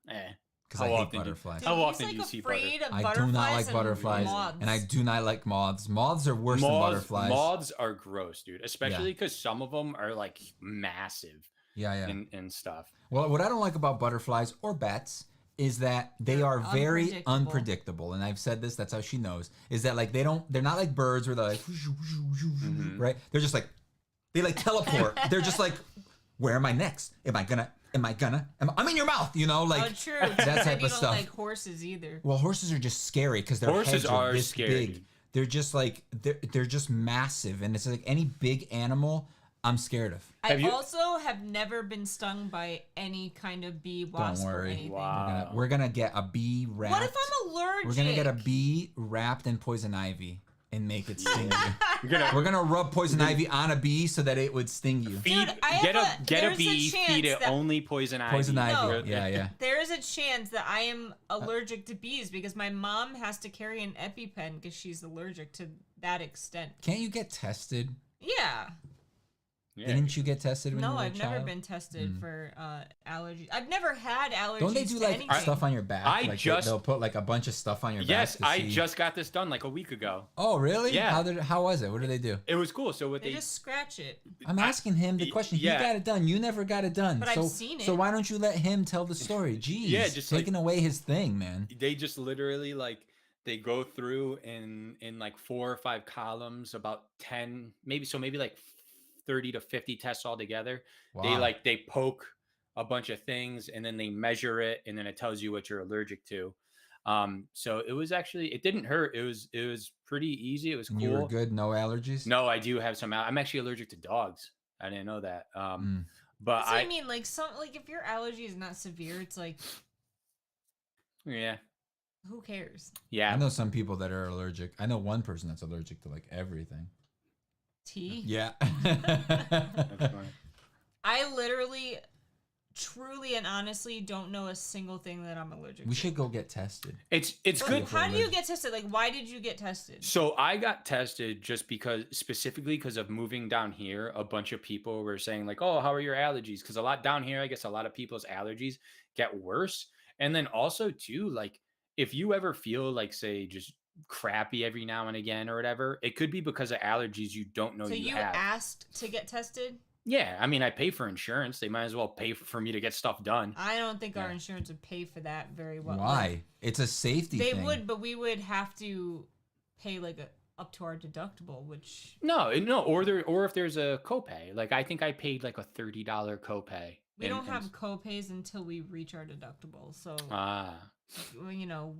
Because Because I hate butterflies. Dude, How he's often like do you see afraid of I do butterflies not like and butterflies, moths. and I do not like moths. Moths are worse than butterflies. Moths are gross, dude. Especially because some of them are like massive Yeah. and stuff. Well, what I don't like about butterflies or bats is that they They're are very unpredictable. unpredictable. And I've said this, that's how she knows, is that like they're not like birds where they're like, right? They're just like, they like teleport. They're just like, where am I next? I'm in your mouth, you know? Like, Oh, true. that type you of don't stuff. like horses either. Well, horses are just scary because their Horses heads are are this scary, big. dude. They're just like, they're just massive. And it's like any big animal, I'm scared of. I you- also have never been stung by any kind of bee, wasp, or worry. anything. Wow. We're gonna get a bee wrapped. What if I'm allergic? We're gonna get a bee wrapped in poison ivy and make it sting you. You're gonna We're gonna rub poison ivy on a bee so that it would sting you. feed, Dude, I have get a there's a bee, chance feed it that- only poison ivy. Poison ivy. No. Yeah. There is a chance that I am allergic to bees because my mom has to carry an EpiPen because she's allergic to that extent. Can't you get tested? Yeah. Yeah. Didn't you get tested when you No, were a I've never child? been tested for allergies. I've never had allergies. Don't they do to like anything. stuff on your back? I Like just- they'll put like a bunch of stuff on your Yes, back. to I see- just got this done like a week ago. Oh really? Yeah. How was it? What did they do? It was cool. So what They they just scratch it. I'm asking him the question. yeah. He got it done. You never got it done. But so, I've seen So it. why don't you let him tell the story? Jeez. Yeah, just like- taking away his thing, man. they just literally like they go through in like 4 or 5 columns, about 10 maybe like 30 to 50 tests all together. Wow. They poke a bunch of things and then they measure it and then it tells you what you're allergic to. So it was actually, it didn't hurt. It was pretty easy. It was cool. And you were good. No allergies. No, I do have some. I'm actually allergic to dogs. I didn't know that. But That's what I mean. Like if your allergy is not severe, it's like yeah, who cares? I yeah. know some people that are allergic. I know one person that's allergic to like everything. Tea. Yeah. That's funny. I literally, truly, and honestly don't know a single thing that I'm allergic We to. should go get tested. It's But good. how do you get tested? Like, why did you get tested? So I got tested just specifically because of moving down here. A bunch of people were saying like, "Oh, how are your allergies?" Because down here, I guess a lot of people's allergies get worse. And then also too, like if you ever feel like say just crappy every now and again or whatever, it could be because of allergies you don't know So you have. asked to get tested? Yeah, I mean, I pay for insurance. They might as well pay for me to get stuff done. I don't think our Yeah. insurance would pay for that very well. Why? It's a safety They thing. would, but we would have to pay like up to our deductible, which No, or if there's a copay. Like I think I paid like a $30 copay. we don't have copays until we reach our deductible. So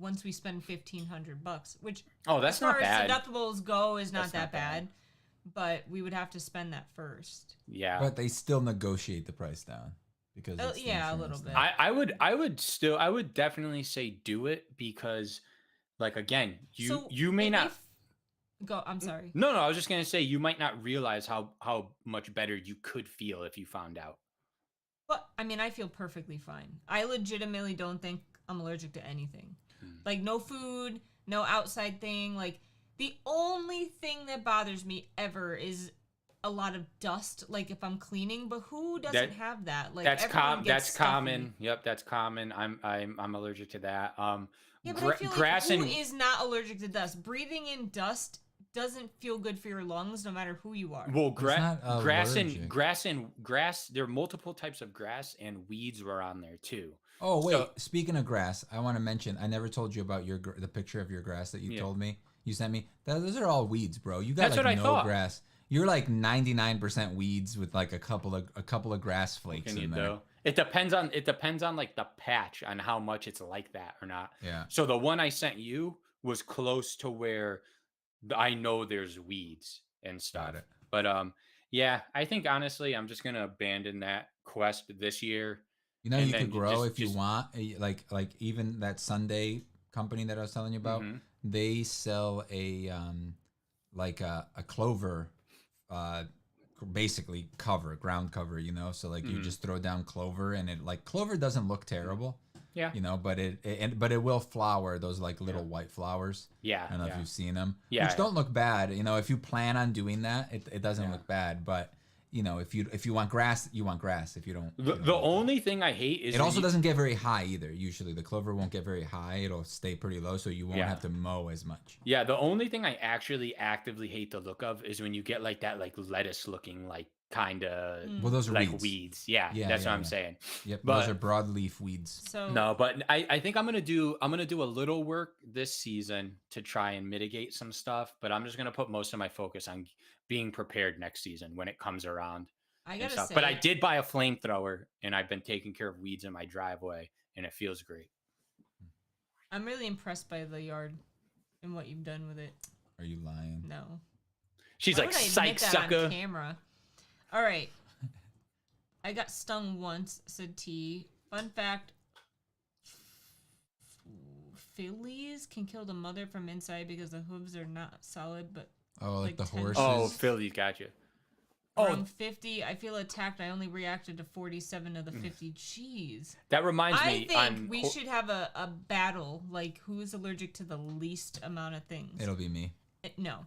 once we spend $1,500, which Oh, that's as far not bad. as deductibles go is not That's that not bad. bad. But we would have to spend that first. Yeah. But they still negotiate the price down because Oh, it's the yeah, a insurance little thing. bit. I would definitely say do it because like again, you may if not go. I'm sorry. No, I was just going to say you might not realize how much better you could feel if you found out. But I mean, I feel perfectly fine. I legitimately don't think I'm allergic to anything. Like no food, no outside thing. Like the only thing that bothers me ever is a lot of dust. Like if I'm cleaning, but who doesn't have that? Like That's everyone gets that's stuffy. common. Yep, that's common. I'm allergic to that. Yeah, but I feel like who is not allergic to dust? Breathing in dust doesn't feel good for your lungs, no matter who you are. well, not grass allergic. and grass. There are multiple types of grass and weeds were on there too. Oh wait, So- speaking of grass, I want to mention I never told you about the picture of your grass that you Yeah. told me. You sent me. Those are all weeds, bro. You got That's like what I no thought. grass. You're like 99% weeds with like a couple of grass flakes Can you in there. do? It depends on like the patch on how much it's like that or not. Yeah. So the one I sent you was close to where I know there's weeds and stuff. Got it. But yeah, I think honestly, I'm just gonna abandon that quest this year. You know, And you then could grow if you just want. Like even that Sunday company that I was telling you about, Mhm. they sell a like a clover, uh, basically ground cover. You know, so like you Mhm. just throw down clover, and it like clover doesn't look terrible. Yeah. You know, but it will flower those like little white flowers. Yeah. I don't know if Yeah. you've seen them, Yeah. which don't look bad. You know, if you plan on doing that, it doesn't Yeah. look bad. But you know, if you want grass, you want grass. If you don't, you The, don't the want that. only thing I hate is It when also you- doesn't get very high either. Usually, the clover won't get very high. It'll stay pretty low, so you won't Yeah. have to mow as much. Yeah, the only thing I actually actively hate the look of is when you get like that like lettuce looking like kind of Well, those are like weeds. weeds. Yeah, Yeah, that's yeah, what I'm yeah. saying. Yep, those are But broadleaf weeds. So no, but I think I'm gonna do a little work this season to try and mitigate some stuff. But I'm just gonna put most of my focus on being prepared next season when it comes around I and gotta stuff. say, But I did buy a flamethrower and I've been taking care of weeds in my driveway and it feels great. I'm really impressed by the yard and what you've done with it. Are you lying? No. She's Why like, would I psych admit that sucker. on camera? All right. I got stung once, said T. Fun fact. Fillies can kill the mother from inside because the hooves are not solid, but Oh, like the 10 horses. Oh, Philly's got you. around 50. I feel attacked. I only reacted to 47 of the 50. Jeez. That reminds I me. think we should have a battle, like who's allergic to the least amount of things. It'll be me. No.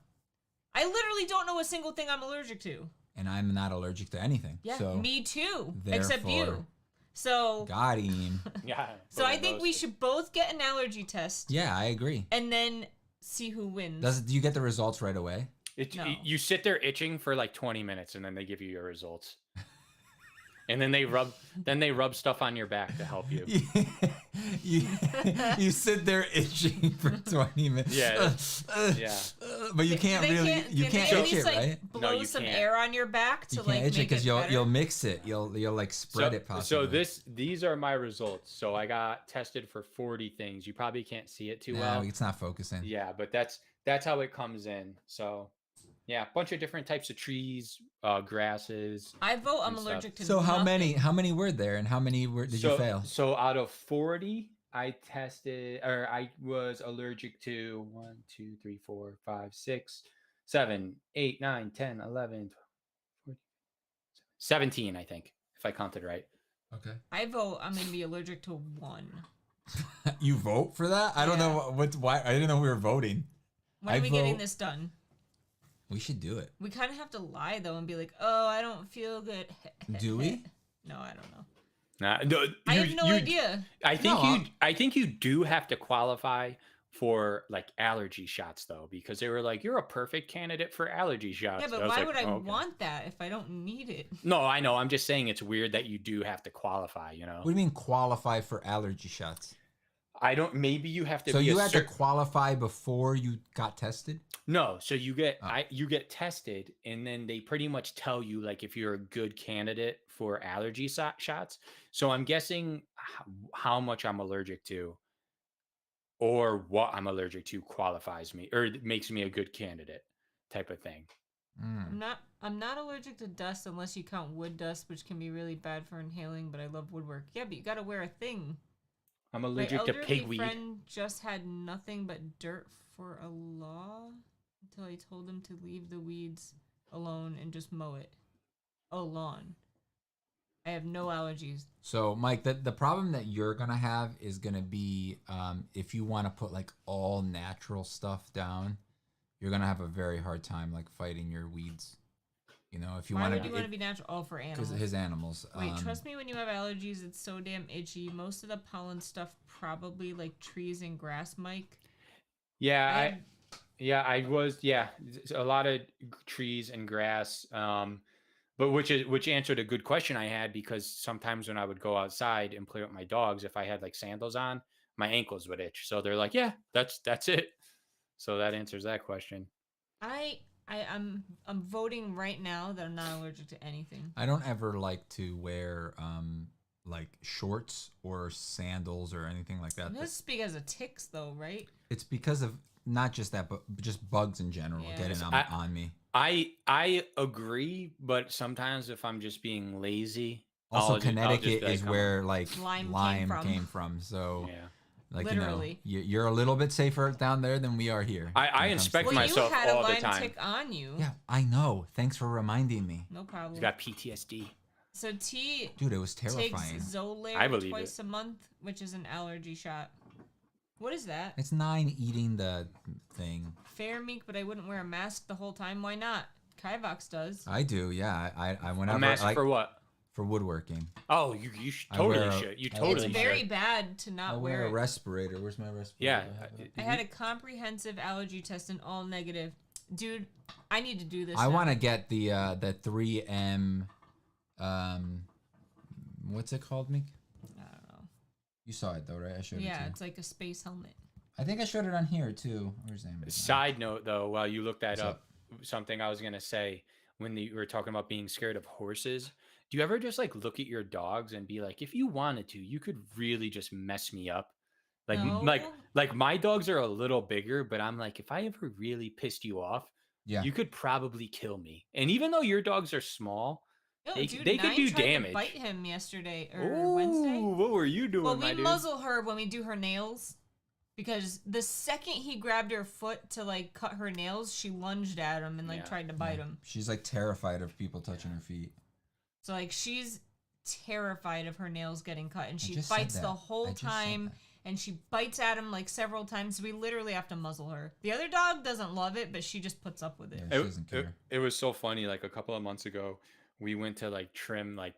I literally don't know a single thing I'm allergic to. And I'm not allergic to anything. Yeah, so me too. Except you. therefore- So got him. Yeah. so I think we should both get an allergy test Yeah, I agree. and then see who wins. Do you get the results right away? No. You sit there itching for like 20 minutes and then they give you your results. And then they rub stuff on your back to help you. you sit there itching for 20 minutes. Yeah. Yeah. But you can't They really you can can't they at itch least, it, like, right? blow No, you some can't. air on your back to You like can't itch it make because it better? you'll mix it. You'll like spread it possibly. So these are my results. So I got tested for 40 things. You probably can't see it too no, well. it's not focusing. Yeah, but that's how it comes in. So yeah, a bunch of different types of trees, grasses. I vote I'm and stuff. allergic to So how nothing. many were there and how many did you fail? So out of 40, I was allergic to 1, 2, 3, 4, 5, 6, 7, 8, 9, 10, 11, 12, 17, I think, if I counted right. Okay. I vote I'm gonna be allergic to one. You vote for that? I don't Yeah. know why I didn't know we were voting. When I are we getting vote- this done? We should do it. We kind of have to lie though and be like, "Oh, I don't feel good." Do we? No, I don't know. Nah, no, I have no idea. I think No, I think you do have to qualify for like allergy shots though, because they were like, you're a perfect candidate for allergy shots. Yeah, but was why like, would I "Oh, okay." want that if I don't need it? No, I know. I'm just saying it's weird that you do have to qualify, you know? What do you mean qualify for allergy shots? I don't, maybe you have to So be you a had to qualify before you got tested? No, so you get Oh. you get tested and then they pretty much tell you like if you're a good candidate for allergy shots. So I'm guessing how much I'm allergic to or what I'm allergic to qualifies me or makes me a good candidate type of thing. I'm not allergic to dust unless you count wood dust, which can be really bad for inhaling, but I love woodwork. Yeah, but you got to wear a thing. I'm My allergic to elderly pigweed. friend just had nothing but dirt for a law until I told him to leave the weeds alone and just mow it. Oh, lawn. I have no allergies. So, Mike, the problem that you're going to have is going to be if you want to put like all natural stuff down, you're going to have a very hard time like fighting your weeds. You know, if you Why want would you want to be natural? Oh, for animals. because his animals. Wait, trust me, when you have allergies, it's so damn itchy. Most of the pollen stuff probably like trees and grass, Mike. Yeah, I was a lot of trees and grass. But which answered a good question I had because sometimes when I would go outside and play with my dogs, if I had like sandals on, my ankles would itch. So they're like, yeah, that's it. So that answers that question. I'm voting right now that I'm not allergic to anything. I don't ever like to wear like shorts or sandals or anything like that. This is because of ticks, though, right? It's because of not just that, but just bugs in general getting on me. I agree, but sometimes if I'm just being lazy, also Connecticut is where like lime came from. So yeah. like literally, you're a little bit safer down there than we are here. I inspect myself you had all a lime the time. Tick on you. Yeah, I know. Thanks for reminding me. No problem. You got PTSD. So T, dude, it was terrifying. Takes Zolair twice a month, which is an allergy shot. What is that? It's 9 eating the thing. Fair, Meek, but I wouldn't wear a mask the whole time. Why not? Kivox does. I do, yeah. I whenever a mask for what? For woodworking. Oh, you totally should. You totally should. It's very bad to not wear a respirator. Where's my respirator? Yeah. I had a comprehensive allergy test and all negative. Dude, I need to do this. I want to get the 3M what's it called, Meek? I don't know. You saw it though, right? I showed it to you. Yeah, it's like a space helmet. I think I showed it on here too. Where's Amazon? Side note though, while you look that up, something I was gonna say when you were talking about being scared of horses. Do you ever just like look at your dogs and be like, if you wanted to, you could really just mess me up? Like, No. like my dogs are a little bigger, but I'm like, if I ever really pissed you off, you could probably kill me. And even though your dogs are small, they could do damage. To bite him yesterday or Wednesday. What were you doing? Well, we muzzle her when we do her nails. Because the second he grabbed her foot to like cut her nails, she lunged at him and like tried to bite him. She's like terrified of people touching her feet. So like she's terrified of her nails getting cut, and she fights the whole time, and she bites at him like several times. We literally have to muzzle her. The other dog doesn't love it, but she just puts up with it. Yeah, she doesn't care. It was so funny. Like a couple of months ago, we went to like trim like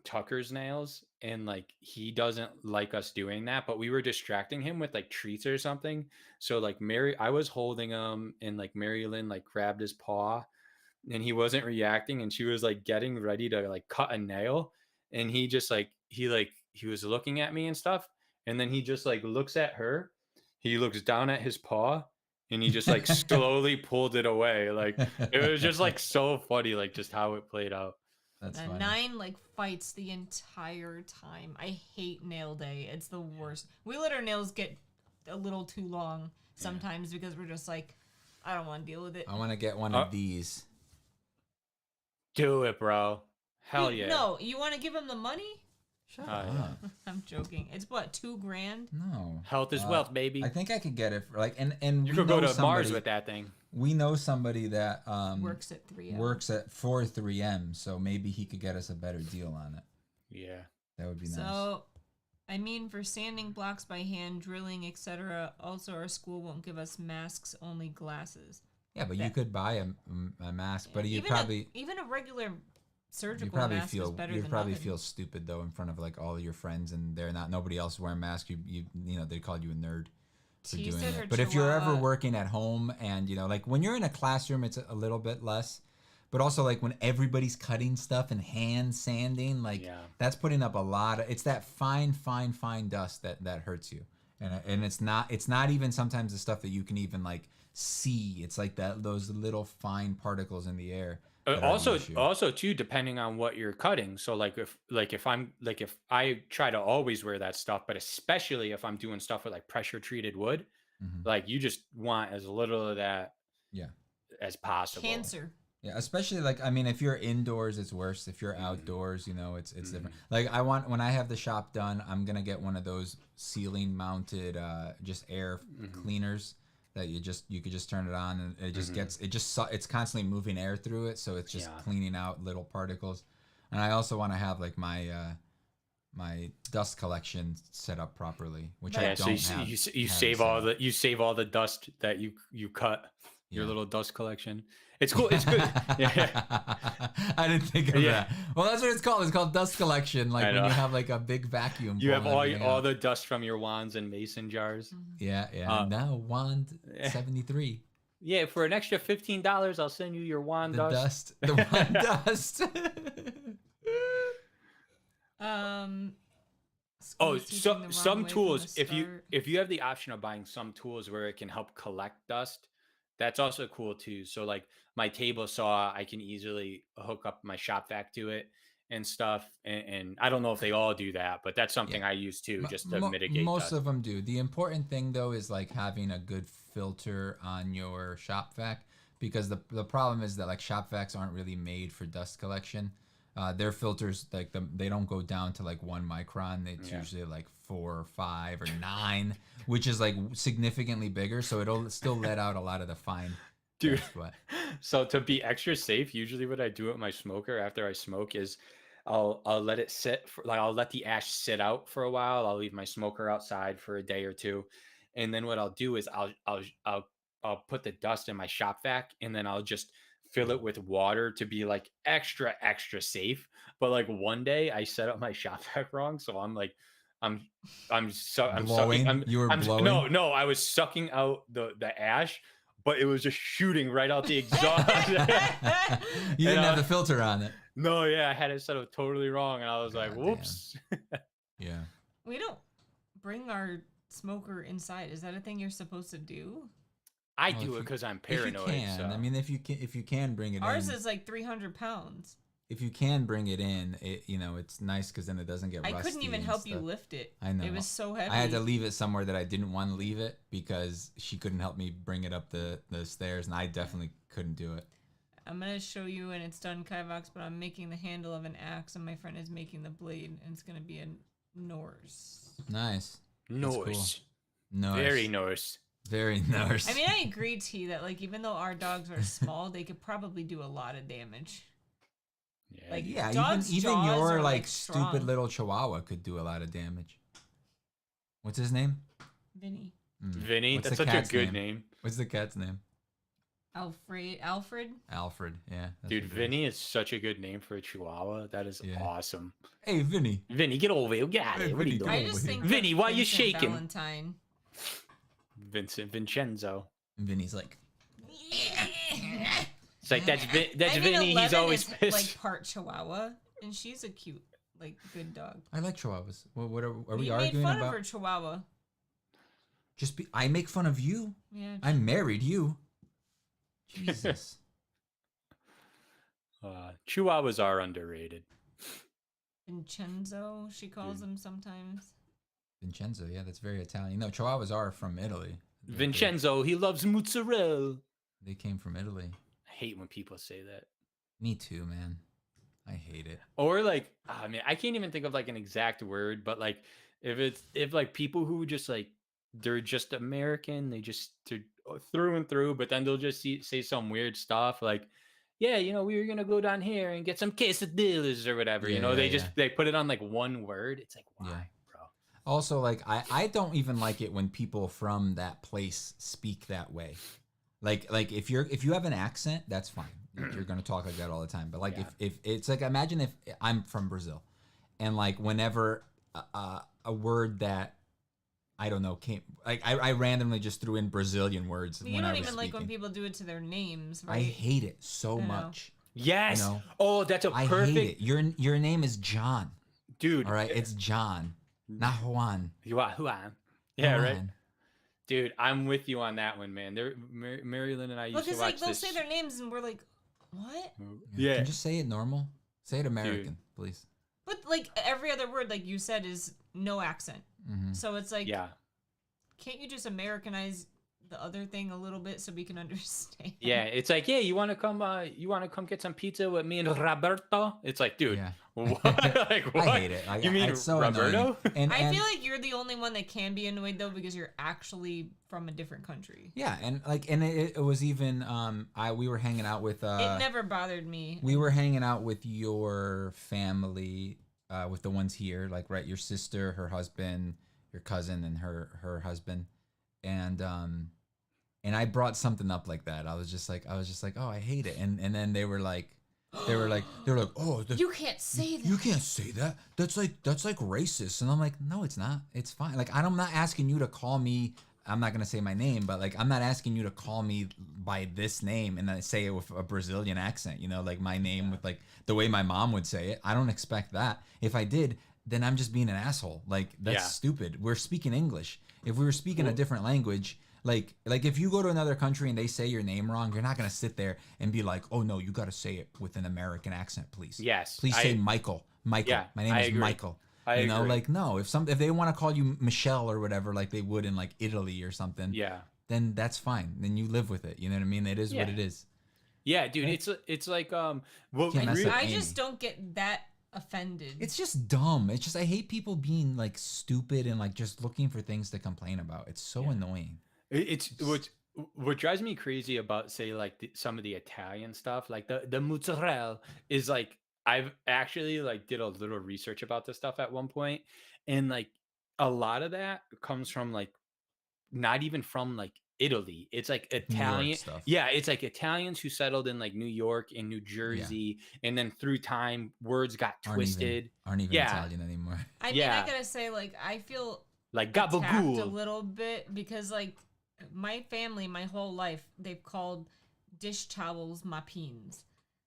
Tucker's nails, and like he doesn't like us doing that, but we were distracting him with like treats or something. So like I was holding him, and like Mary Lynn like grabbed his paw, and he wasn't reacting, and she was like getting ready to like cut a nail, and he just like he was looking at me and stuff, and then he just like looks at her, he looks down at his paw, and he just like slowly pulled it away. Like it was just like so funny, like just how it played out. That's funny. 9 like fights the entire time. I hate nail day. It's the worst. We let our nails get a little too long sometimes because we're just like, I don't want to deal with it. I want to get one of these. Do it, bro. Hell yeah. No, you want to give him the money? Shut up. I'm joking. It's what, $2,000? No. Health is wealth, baby. I think I could get it for like, and you could go to Mars with that thing. We know somebody that works at 3M. Works at 3M, so maybe he could get us a better deal on it. Yeah. That would be nice. So, I mean, for sanding blocks by hand, drilling, etc. Also, our school won't give us masks, only glasses. Yeah, but you could buy a mask, but you even a regular surgical mask is better than probably nothing. feel stupid though in front of like all your friends, and nobody else wearing masks. You know they called you a nerd for doing it. But if you're ever working at home, and like when you're in a classroom, it's a little bit less. But also like when everybody's cutting stuff and hand sanding, like that's putting up a lot of. It's that fine dust that hurts you, and it's not even sometimes the stuff that you can even like see. It's like those little fine particles in the air. Also too, depending on what you're cutting. So if I try to always wear that stuff, but especially if I'm doing stuff with like pressure treated wood, like you just want as little of that as possible. Cancer. Yeah, especially like, I mean, if you're indoors, it's worse. If you're outdoors, it's different. Like when I have the shop done, I'm gonna get one of those ceiling mounted just air cleaners that you could just turn it on, and it just it's constantly moving air through it, so it's just cleaning out little particles. And I also want to have like my my dust collection set up properly, which I don't have. You save all the dust that you cut. Your little dust collection. It's cool. It's good. I didn't think of that. Well, that's what it's called. It's called dust collection. Like when you have like a big vacuum. You have all the dust from your wands and mason jars. Yeah. Now wand 73. Yeah, for an extra $15, I'll send you your wand dust. The wand dust. Some tools. If you have the option of buying some tools where it can help collect dust, that's also cool too. So like my table saw, I can easily hook up my shop vac to it, and stuff. And I don't know if they all do that, but that's something I use too, just to mitigate most dust. of them do. The important thing though is like having a good filter on your shop vac, because the problem is that like shop vacs aren't really made for dust collection. Their filters, like they don't go down to like 1 micron. It's usually like 4 or 5 or 9, which is like significantly bigger. So it'll still let out a lot of the fine. Dude, dust, but so to be extra safe, usually what I do with my smoker after I smoke is I'll let it sit for, like, I'll let the ash sit out for a while. I'll leave my smoker outside for a day or two, and then what I'll do is I'll put the dust in my shop vac, and then I'll just fill it with water to be like extra safe. But like one day I set up my shop vac wrong, so I'm like I'm I'm blowing. sucking. You were blowing. No, I was sucking out the ash, but it was just shooting right out the exhaust. You didn't have the filter on it. No, I had it set up totally wrong, and I was like, whoops. Yeah. We don't bring our smoker inside. Is that a thing you're supposed to do? I do it because I'm paranoid. If you can, so. I mean, if you can bring it Ours in. is like 300 pounds. If you can bring it in, it's nice because then it doesn't get rusty. I couldn't even help you lift it. I know. It was so heavy. I had to leave it somewhere that I didn't want to leave it because she couldn't help me bring it up the stairs, and I definitely couldn't do it. I'm going to show you when it's done, Kivox, but I'm making the handle of an axe, and my friend is making the blade, and it's going to be a Norse. Nice. Norse. Cool. Very Norse. Very Norse. I mean, I agree, T, that like even though our dogs are small, they could probably do a lot of damage. Yeah, Like, yeah, dogs' even jaws your are, like strong. stupid little chihuahua could do a lot of damage. What's his name? Vinny. Vinny, What's that's the such a cat's good name. What's the cat's name? Alfred. Alfred. Yeah. Dude, Vinny is such a good name for a chihuahua. That is awesome. Hey, Vinny. Vinny, get over here. Get Hey, it. What are you Vinny, doing? I just think Vinny, why you Vincent shaking? Valentine. Vincenzo. And Vinny's like, It's like that's I mean, Vinny. He's 11 always is, pissed. like part Chihuahua, and she's a cute, like good dog. I like chihuahuas. What are we You arguing made fun about? of her Chihuahua. I make fun of you. Yeah. I married you. Jesus. Chihuahuas are underrated. Vincenzo, she calls him sometimes. Vincenzo, yeah, that's very Italian. No, chihuahuas are from Italy. Vincenzo, he loves mozzarella. They came from Italy. I hate when people say that. Me too, man. I hate it. Or like, I mean, I can't even think of like an exact word, but like if like people who just like they're just American, they're through and through, but then they'll just say some weird stuff like, yeah, we were gonna go down here and get some quesadillas or whatever. They put it on like one word. It's like, why, bro? Also, like I don't even like it when people from that place speak that way. Like if you have an accent, that's fine. You're gonna talk like that all the time. But like if it's like, imagine if I'm from Brazil, and like whenever a word that I don't know came, like I randomly just threw in Brazilian words. You don't even like when people do it to their names, right? I hate it so much. Yes. Oh, that's a perfect. I hate it. Your name is John, dude. All right, it's John, not Juan. Juan. Yeah, right. Dude, I'm with you on that one, man. Marilyn and I used to watch they'll this. say their names and we're like, what? Yeah. Can you just say it normal? Say it American, please. But like every other word, like you said, is no accent. Mm-hmm. So it's like, can't you just Americanize the other thing a little bit so we can understand? Yeah, it's like, yeah, you want to come get some pizza with me and Roberto? It's like, dude, what? Like, what? I hate it. You mean it's so Roberto? And I feel like you're the only one that can be annoyed though, because you're actually from a different country. Yeah, and it was even we were hanging out with it never bothered me. We were hanging out with your family, with the ones here, like your sister, her husband, your cousin, and her husband, and I brought something up like that. I was just like, oh, I hate it, and then they were like, oh, you can't say that. You can't say that. That's like racist. And I'm like, no, it's not. It's fine. Like, I'm not asking you to call me. I'm not gonna say my name, but like, I'm not asking you to call me by this name and then say it with a Brazilian accent. Like my name with like the way my mom would say it. I don't expect that. If I did, then I'm just being an asshole. Like, that's stupid. We're speaking English. If we were speaking a different language, Like if you go to another country and they say your name wrong, you're not gonna sit there and be like, oh no, you gotta say it with an American accent, please. Yes. Please say Michael. Michael. Yeah, My name I is agree. Michael. I You know, agree. like no, if they want to call you Michelle or whatever, like they would in like Italy or something, Yeah. then that's fine. Then you live with it. You know what I mean? It is what Yeah. it is. Yeah, dude, it's like what Can't mess up I Amy. just don't get that offended. It's just dumb. It's just I hate people being like stupid and like just looking for things to complain about. It's so annoying. It's what drives me crazy about say like some of the Italian stuff, like the mozzarella is like I've actually like did a little research about this stuff at one point, and like a lot of that comes from like not even from like Italy. It's like New York Italian. stuff. Yeah, it's like Italians who settled in like New York and New Jersey, and then through time words got twisted. Aren't even Italian anymore. I mean, I gotta say, like, I feel like attacked a gabagool. little bit because, like, my family, my whole life, they've called dish towels mapines.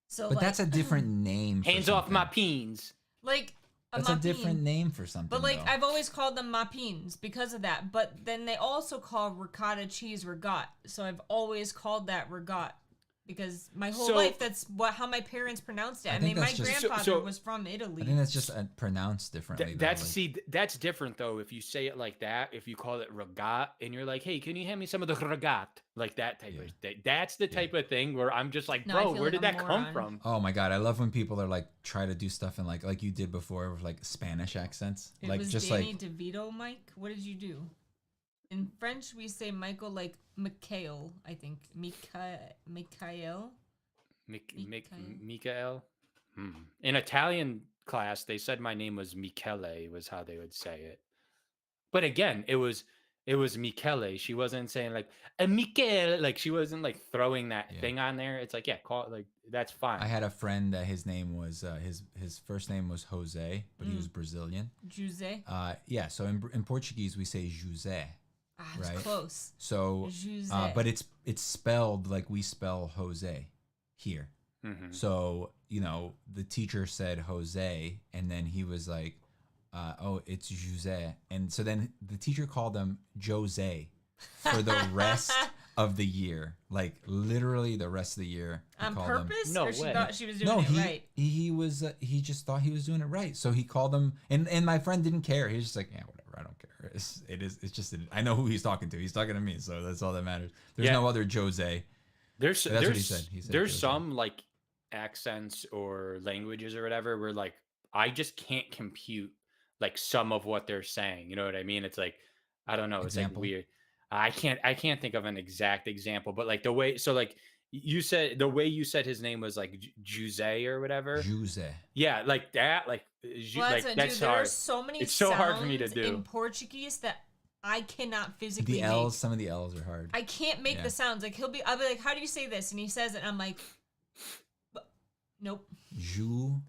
So, But like, that's a different name. For Hands off something. my peens. like That's a different name for something. But like though. I've always called them mapines because of that. But then they also call ricotta cheese regat. So I've always called that regat because my whole life that's how my parents pronounced it. I mean, my grandfather was from Italy. I think that's just pronounced differently. That's different though. If you say it like that, if you call it regat and you're like, hey, can you hand me some of the regat? Like that type of thing. That's the type of thing where I'm just like, bro, where did that come from? Oh my god, I love when people are like try to do stuff in like you did before with like Spanish accents. It like was just Danny like DeVito, Mike. What did you do? In French, we say Michael like Mikhail, I think. Mikhail. Mikael. In Italian class, they said my name was Michele, was how they would say it. But again, it was Michele. She wasn't saying like a Michele, like she wasn't like throwing that thing on there. It's like, yeah, call it like that's fine. I had a friend that his name was his first name was Jose, but he was Brazilian. Jose. Yeah. So in Portuguese we say José. Right. Close. So, but it's spelled like we spell Jose here. Mm-hmm. So you know the teacher said Jose, and then he was like, "Oh, it's Jose," and so then the teacher called him Jose for the rest of the year, like literally the rest of the year. On purpose? No or way. She thought she was doing it right. He just thought he was doing it right, so he called him, and my friend didn't care. He was just like, yeah, whatever. I don't care. It's just I know who he's talking to. He's talking to me, so that's all that matters. There's no other Jose. That's what he said. There's Jose. some like accents or languages or whatever where like I just can't compute like some of what they're saying. You know what I mean? It's like I don't know. It's like weird. I can't think of an exact example, but like the way like you said the way you said his name was like Jose or whatever. Jose. Yeah, like that. Like, that's dude, hard. There are so many. It's so hard for me to do in Portuguese that I cannot physically. The L's. Some of the L's are hard. I can't make the sounds. Like I'll be like, "How do you say this?" And he says it. And I'm like, "Nope." Ju.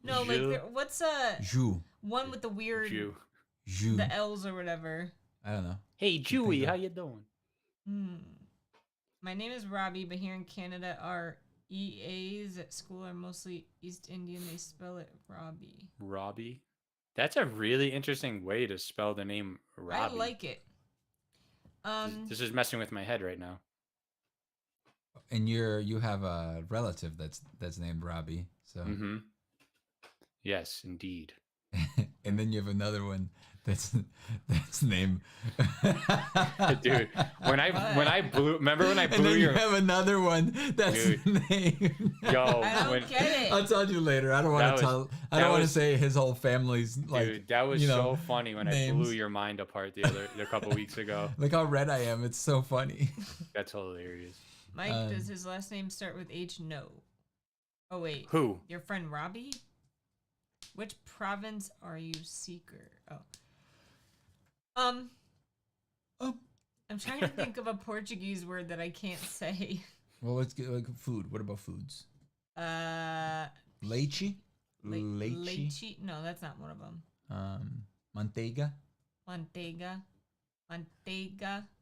No, like what's Ju. one with the weird Ju. the L's or whatever. I don't know. Hey, Jewy, how you doing? My name is Robbie, but here in Canada, our EAs at school are mostly East Indian. They spell it Robbie. Robbie? That's a really interesting way to spell the name Robbie. I like it. This is messing with my head right now. And you have a relative that's named Robbie, so. Mm-hmm. Yes, indeed. And then you have another one that's named Dude, when I blew and then you have another one that's named I don't get it. I'll tell you later. I don't want to say his whole family's like. Dude, that was so funny when names. I blew your mind apart a couple weeks ago. Look how red I am. It's so funny. That's hilarious. Mike, does his last name start with H? No. Oh wait. Who? Your friend Robbie? Which province are you seeker? I'm trying to think of a Portuguese word that I can't say. Well, let's get like food. What about foods? Leite? Leite? No, that's not one of them. Manteiga? Manteiga.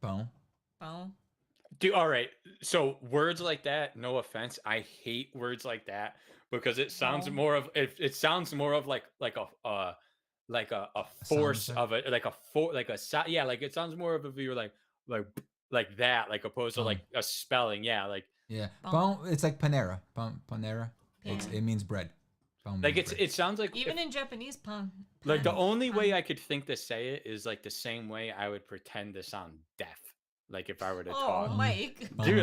Pão. Dude, all right. So words like that, no offense, I hate words like that because it sounds more of it sounds more of like a force of it, like a like it sounds more of if you're like like that, like opposed to like a spelling. Yeah, like Pão. It's like panera. Panera. It means bread. Pão like means bread. it sounds like even in Japanese, pan. Like the only way I could think to say it is like the same way I would pretend to sound deaf. Like if I were to talk. Oh, Mike. Dude,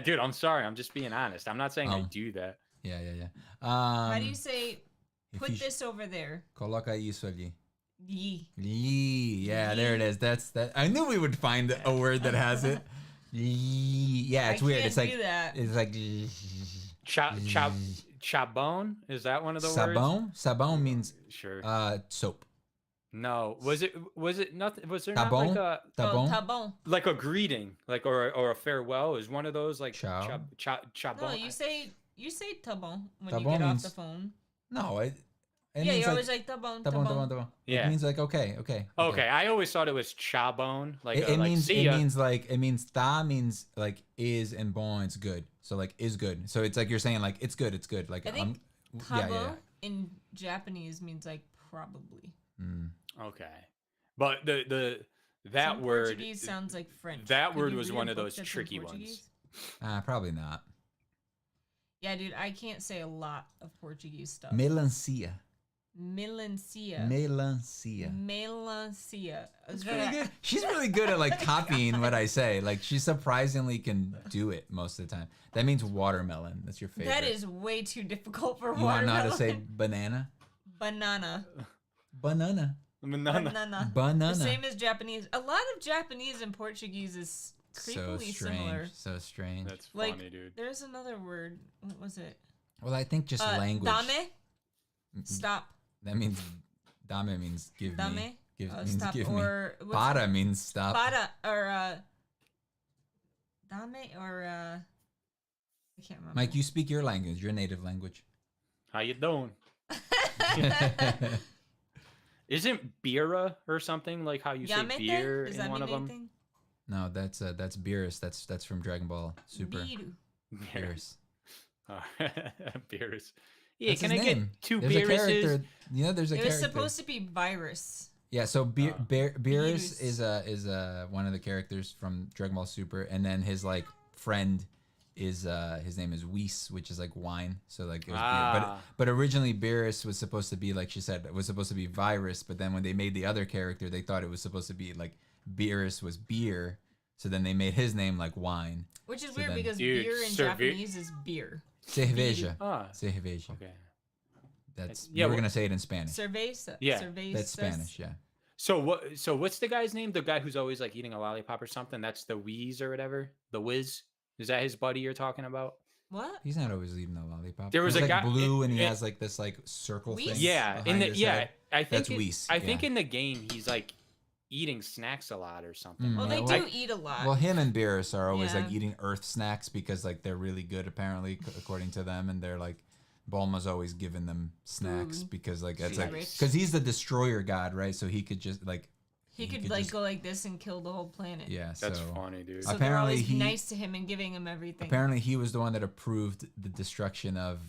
dude, I'm sorry. I'm just being honest. I'm not saying I do that. Yeah. How do you say, put this over there? Coloca isso ali. Yi. Yeah, there it is. That's that. I knew we would find a word that has it. Yeah, it's weird. It's like it's like Chabon? Is that one of the sabon? words? Sabon means soap. No, was it nothing? Was there tabon? Not like tabon, like a greeting, like or a farewell? Is one of those like Ciao. Chabon? No, you say tabon when tabon you get means, off the phone. No, it yeah, you're always like tabon. Yeah, it means like okay. Okay, I always thought it was chabon. Like it means tha means like is and bon it's good. So like is good. So it's like you're saying like it's good. Like I think tabo in Japanese means like probably. Okay, but that word Portuguese sounds like French. That word was one of those tricky ones. Probably not. Yeah, dude, I can't say a lot of Portuguese stuff. Melancia. That's really good. She's really good at like copying what I say. Like she surprisingly can do it most of the time. That means watermelon. That's your favorite. That is way too difficult for watermelon. You want to know how to say banana? Banana. The same as Japanese. A lot of Japanese and Portuguese is creepily similar. So strange. That's funny, dude. There's another word. What was it? Well, I think just language. Dame. Stop. That means dame means give me. Stop. Give or me. Para means stop. Para or dame or I can't remember. Mike, you speak your language, your native language. How you doing? Isn't bira or something like how you say beer in one of them? Anything? No, that's Beerus. That's from Dragon Ball Super. Beerus. Beerus. Yeah, that's can I get 2 Beeruses? There's a character. It was supposed to be virus. Yeah, so Beerus is one of the characters from Dragon Ball Super, and then his like friend is his name is Whis, which is like wine. So like it was beer. But originally Beerus was supposed to be, like she said, it was supposed to be virus, but then when they made the other character, they thought it was supposed to be like Beerus was beer, so then they made his name like wine. Which is weird because beer in Japanese is beer. Cerveja. Cerveja. Okay. That's we're gonna say it in Spanish. Cerveza. Yeah. Cervezas. That's Spanish, yeah. So what's the guy's name? The guy who's always like eating a lollipop or something? That's the Wheeze or whatever? The Whiz? Is that his buddy you're talking about? What? He's not always eating a lollipop. There was a guy blue and he has like this like circle thing. Yeah, I think that's Whis. I think in the game he's like eating snacks a lot or something. Well, they do eat a lot. Well, him and Beerus are always like eating earth snacks because like they're really good apparently according to them, and they're like Bulma's always giving them snacks because like that's like because he's the destroyer god, right? So he could just like he could like go like this and kill the whole planet. Yeah, that's funny, dude. So apparently he's nice to him and giving him everything. Apparently he was the one that approved the destruction of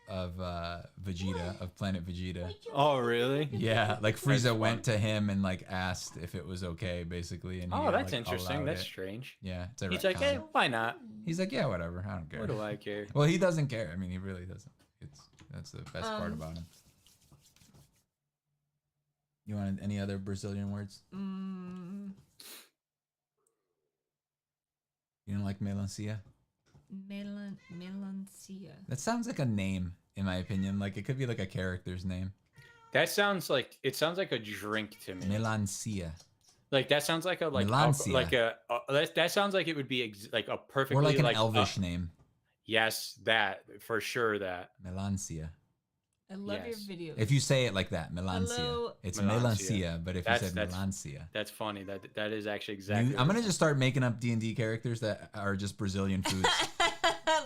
Vegeta, of planet Vegeta. Oh, really? Yeah, like Frieza went to him and like asked if it was okay, basically. And that's interesting. That's strange. Yeah, he's like, hey, why not? He's like, yeah, whatever. I don't care. What do I care? Well, he doesn't care. I mean, he really doesn't. That's the best part about him. You want any other Brazilian words? You don't like melancia? Melancia. That sounds like a name, in my opinion. Like it could be like a character's name. That sounds like a drink to me. Melancia. Like that sounds like that sounds like it would be like a perfectly or like an Elvish name. Yes, that for sure. That Melancia. I love your video. If you say it like that, melancia. Hello. It's melancia, but if you said melancia. That's funny. That is actually exactly. I'm going to just start making up D&D characters that are just Brazilian foods.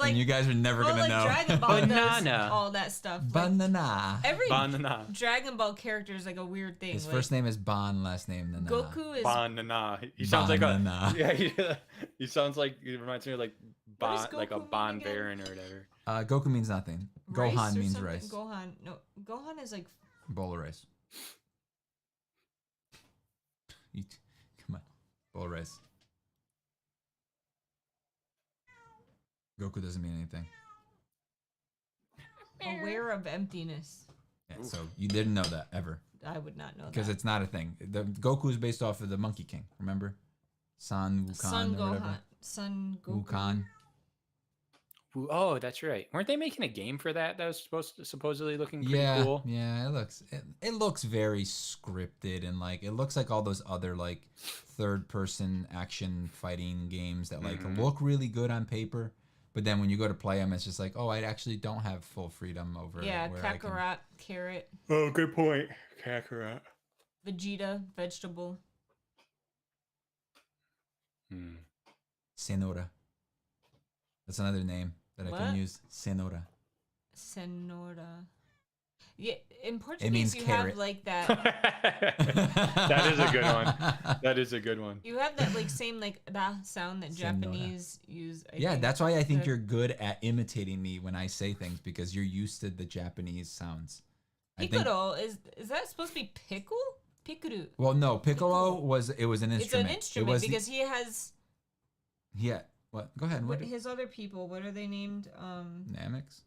Like, and you guys are never going to know. Dragon Ball does all that stuff. Banana. Every Dragon Ball character is like a weird thing. His first name is Ban, last name Nana. Goku is Banana. He sounds like he sounds like, he reminds me of like a Bon Baron or whatever. Goku means nothing. Rice Gohan means rice. Gohan is like bowl of rice. Come on, bowl of rice. Goku doesn't mean anything. Aware of emptiness. Yeah, so you didn't know that ever. I would not know because that. it's not a thing. The Goku is based off of the Monkey King. Remember, Son Wukong Son or whatever. Son Goku. Wukong. Oh, that's right. Weren't they making a game for that? That was supposedly looking pretty cool. Yeah, it looks very scripted and like it looks like all those other like third person action fighting games that like look really good on paper, but then when you go to play them, it's just like, oh, I actually don't have full freedom over. Yeah, where Kakarot, carrot. Oh, good point. Kakarot. Vegeta, vegetable. Senora. That's another name that I can use. Senora. Senora. Yeah, in It Portuguese means you carrot. have like that. That is a good one. That is a good one. You have that like same like da sound that Senora. Japanese use. I Yeah, think. that's why I think you're good at imitating me when I say things because you're used to the Japanese sounds. Piccolo is that supposed to be pickle? Piccolo. Well, no, Piccolo was an instrument. It's an instrument it was because he has. Yeah. What? Go ahead. What his other people? What are they named? Namex?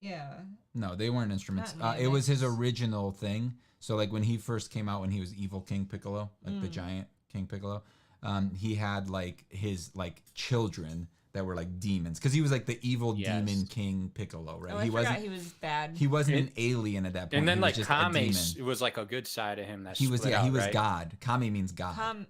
Yeah. No, they weren't instruments. Not It was his Namex. original thing. So like when he first came out, when he was Evil King Piccolo, like the giant King Piccolo, he had like his like children that were like demons because he was like the evil demon King Piccolo, right? Oh, I forgot he was bad. He wasn't an alien at that point. And then he like was just Kame a demon. was like a good side of him. That He was split out, he was right? God. Kami means God.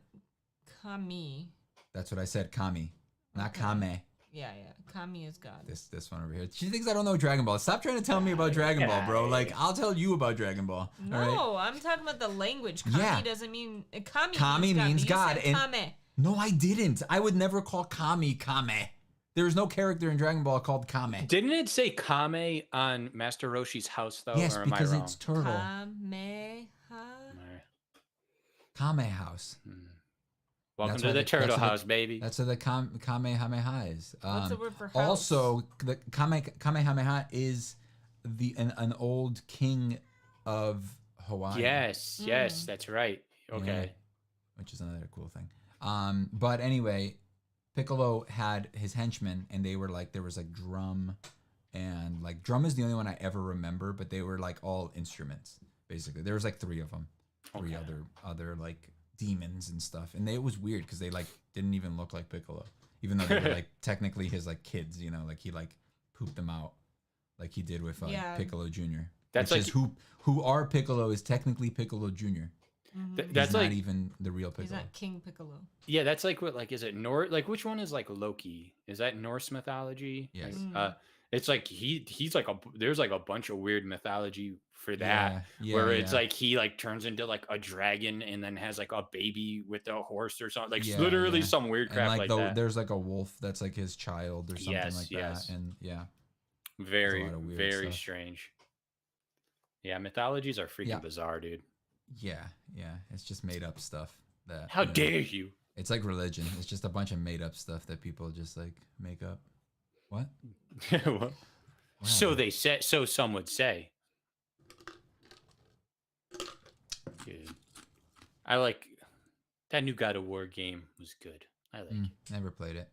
Kami. That's what I said. Kami, not Okay. Kame. Yeah. Kami is God. This one over here. She thinks I don't know Dragon Ball. Stop trying to tell me about Dragon Ball, bro. Like I'll tell you about Dragon Ball. No, all right? I'm talking about the language. Kami Yeah. doesn't mean Kami. Kami means God. You said Kame. No, I didn't. I would never call Kami Kame. There is no character in Dragon Ball called Kame. Didn't it say Kame on Master Roshi's house though? Yes, or am because I wrong? it's turtle. Kameha. Kame house. Welcome That's to why the the- Turtle that's what the- House, baby. That's what the Kamehameha is. What's the word for house? Also, the Kamehameha is an old king of Hawaii. Yes, that's right. Okay. Yeah, which is another cool thing. But anyway, Piccolo had his henchmen, and they were like, there was like drum, and like drum is the only one I ever remember, but they were like all instruments basically. There was like three of them, three other like demons and stuff, and it was weird because they like didn't even look like Piccolo, even though they were like technically his like kids, you know, like he like pooped them out, like he did with Piccolo Jr. That's which like is who our Piccolo is technically Piccolo Jr. That's He's like not even the real Piccolo. He's not King Piccolo. yeah, that's like what like is it Norse? Like which one is like Loki? Is that Norse mythology? Yes. Like, it's like he's like there's like a bunch of weird mythology for that where it's like he like turns into like a dragon and then has like a baby with a horse or something. Like literally some weird crap and like that. There's like a wolf that's like his child or something like that. And very weird stuff. strange. Yeah, mythologies are freaking bizarre, dude. Yeah, it's just made up stuff. That how dare you? It's like religion. It's just a bunch of made up stuff that people just like make up. What? What? So they said. So some would say. Dude, I like that new God of War game was good. I like it. Never played it.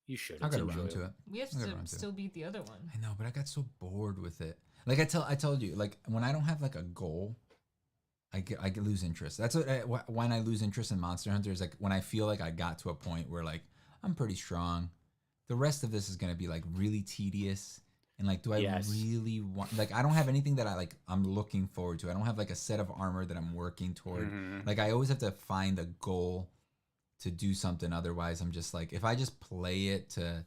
You should. I'll get around to it. We have to still beat the other one. I know, but I got so bored with it. Like I told you, like when I don't have like a goal, I lose interest. That's what when I lose interest in Monster Hunter is like when I feel like I got to a point where like I'm pretty strong. The rest of this is gonna be like really tedious. And like, do I really want? Like, I don't have anything that I'm looking forward to. I don't have like a set of armor that I'm working toward. Like, I always have to find a goal to do something. Otherwise, I'm just like, if I just play it to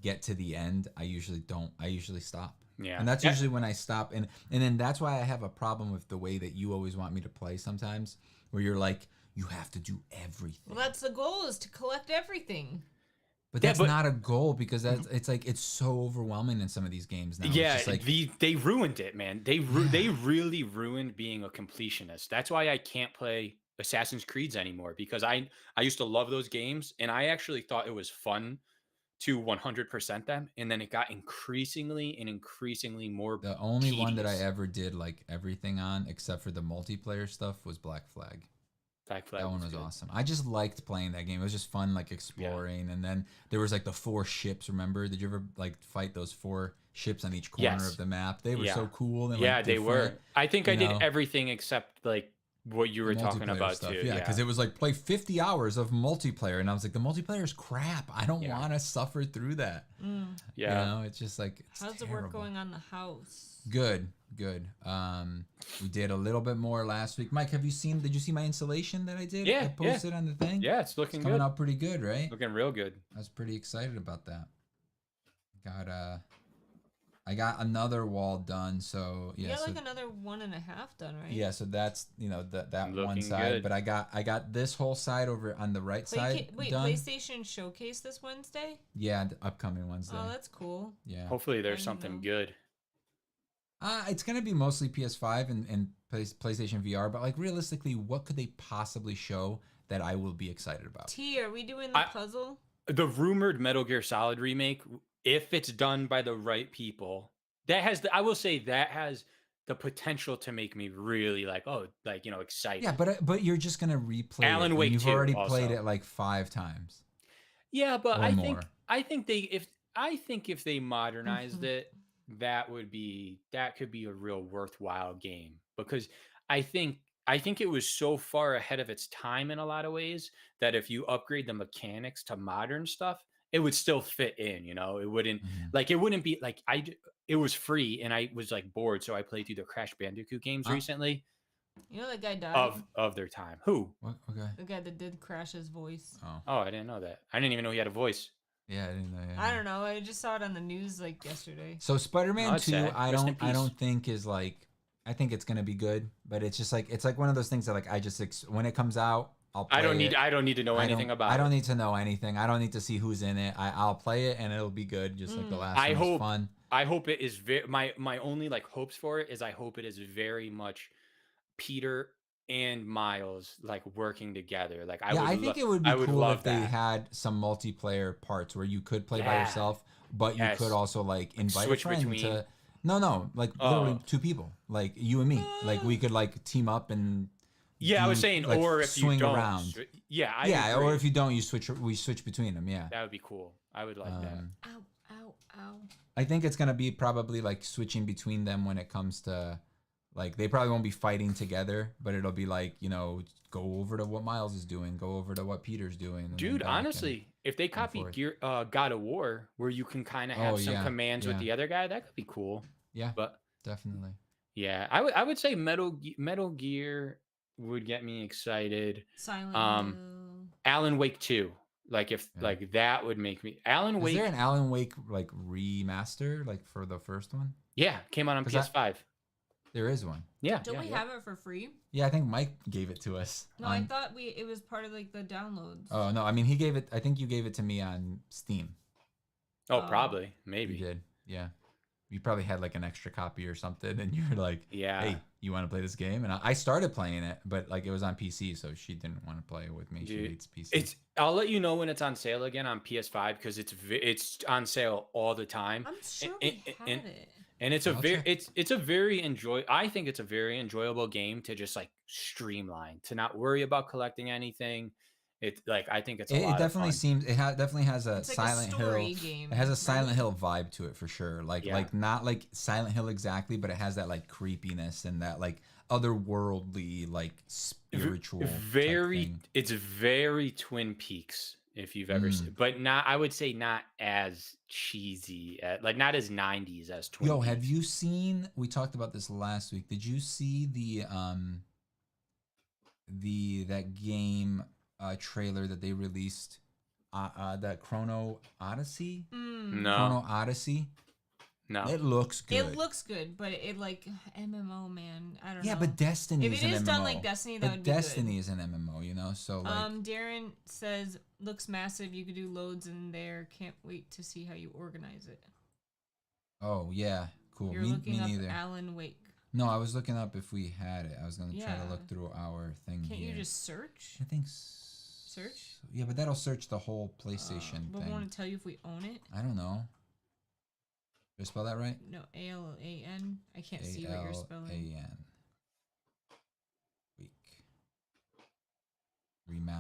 get to the end, I usually don't. I usually stop. Yeah, and that's usually when I stop. And then that's why I have a problem with the way that you always want me to play sometimes, where you're like, you have to do everything. Well, that's the goal, is to collect everything. But that's not a goal because that's it's so overwhelming in some of these games now. Yeah, it's just like, they ruined it, man. They really ruined being a completionist. That's why I can't play Assassin's Creeds anymore, because I used to love those games and I actually thought it was fun to 100% them, and then it got increasingly more. The only one that I ever did like everything on, except for the multiplayer stuff, was Black Flag. Black Flag That one was good. awesome. I just liked playing that game. It was just fun, like exploring. And then there was like the 4 ships. Remember? Did you ever like fight those 4 ships on each corner of the map? They were so cool and like they were. I think I did know, everything except like what you the were talking multiplayer about stuff. too. Yeah, because it was like play 50 hours of multiplayer, and I was like, the multiplayer is crap. I don't want to suffer through that. Yeah, you know, it's just like it's how's the work going on the house? Good. We did a little bit more last week. Mike, did you see my installation that I did? Yeah, I posted on the thing. Yeah, it's looking coming good. out pretty good, right? Looking real good. I was pretty excited about that. I got another wall done, so yeah. You got like another 1.5 done, right? Yeah, so that's that Looking one side, good. but I got this whole side over on the right side done. PlayStation Showcase this Wednesday? Yeah, the upcoming Wednesday. Oh, that's cool. Yeah. Hopefully there's something good. It's gonna be mostly PS5 and PlayStation VR, but like realistically, what could they possibly show that I will be excited about? T, are we doing the puzzle? The rumored Metal Gear Solid remake, if it's done by the right people, I will say that has the potential to make me really excited. Yeah, but you're just gonna replay Alan Wake You've 2 already also. played it like 5 times. Yeah, but or more. I think if they modernized it, that could be a real worthwhile game, because I think it was so far ahead of its time in a lot of ways that if you upgrade the mechanics to modern stuff, it would still fit in, it wouldn't it wouldn't be like it was free and I was like bored. So I played through the Crash Bandicoot games recently. You know that guy died? Of their time. Who? What? Okay. The guy that did Crash's voice. Oh, I didn't know that. I didn't even know he had a voice. Yeah, I didn't know. Yeah. I don't know. I just saw it on the news like yesterday. So Spider-Man 2, sad. I don't think is like. I think it's gonna be good, but it's just like it's like one of those things that like I just when it comes out, I'll play I don't need to know anything about it. I don't need to know anything. I don't need to see who's in it. I'll play it and it'll be good, just like the last one was fun. I hope it is my only like hopes for it is I hope it is very much Peter and Miles like working together. Like I think it would be cool if they had some multiplayer parts where you could play by yourself, but you could also like invite a friend to. No, like literally 2 people, like you and me. Like we could like team up and. Yeah, I was saying, like, or if swing you don't, around. Yeah, agree. Or if you don't, we switch between them. Yeah, that would be cool. I would like that. Ow. I think it's gonna be probably like switching between them when it comes to, like they probably won't be fighting together, but it'll be like go over to what Miles is doing, go over to what Peter's doing. Dude, honestly, if they copy God of War, where you can kind of have some commands with the other guy, that could be cool. Yeah, but definitely. Yeah, I would say Metal Gear would get me excited. Silent Hill. Alan Wake 2. Like if like that would make me Wake. Is there an Alan Wake like remaster like for the first one? Yeah, came out on PS5. There is one. Yeah. Don't we have it for free? Yeah, I think Mike gave it to us. No, I thought it was part of like the downloads. Oh no, I mean he gave it. I think you gave it to me on Steam. Oh, probably, maybe. You did. Yeah. You probably had like an extra copy or something, and you were like, "Hey, you want to play this game?" And I started playing it, but like it was on PC, so she didn't want to play it with me. She hates PC. I'll let you know when it's on sale again on PS5 because it's on sale all the time. I'm sure we had it. And it's a very I think it's a very enjoyable game to just like streamline, to not worry about collecting anything. It's like I think it's a lot definitely of fun. seems definitely has a Silent Hill game, it has a Silent Hill vibe to it for sure. Like not like Silent Hill exactly, but it has that like creepiness and that like otherworldly like spiritual. It's very Twin Peaks if you've ever seen, but not. I would say not as cheesy, like not as 90s as Twin Peaks. Have you seen? We talked about this last week. Did you see that game? Trailer that they released, that Chrono Odyssey. No. Chrono Odyssey. No. It looks good. It looks good, but it like MMO, man. I don't know. Yeah, but Destiny is an MMO. If it is done like Destiny, that would be Destiny good. is an MMO, so like. Darren says looks massive. You could do loads in there. Can't wait to see how you organize it. Oh yeah, cool. You're looking up Alan Wake. No, I was looking up if we had it. I was gonna try to look through our thing. Can't you just search? I think. Search? Yeah, but that'll search the whole PlayStation but thing. But won't it tell you if we own it? I don't know. Did I spell that right? No, ALAN. I can't see what you're spelling. ALAN. Week.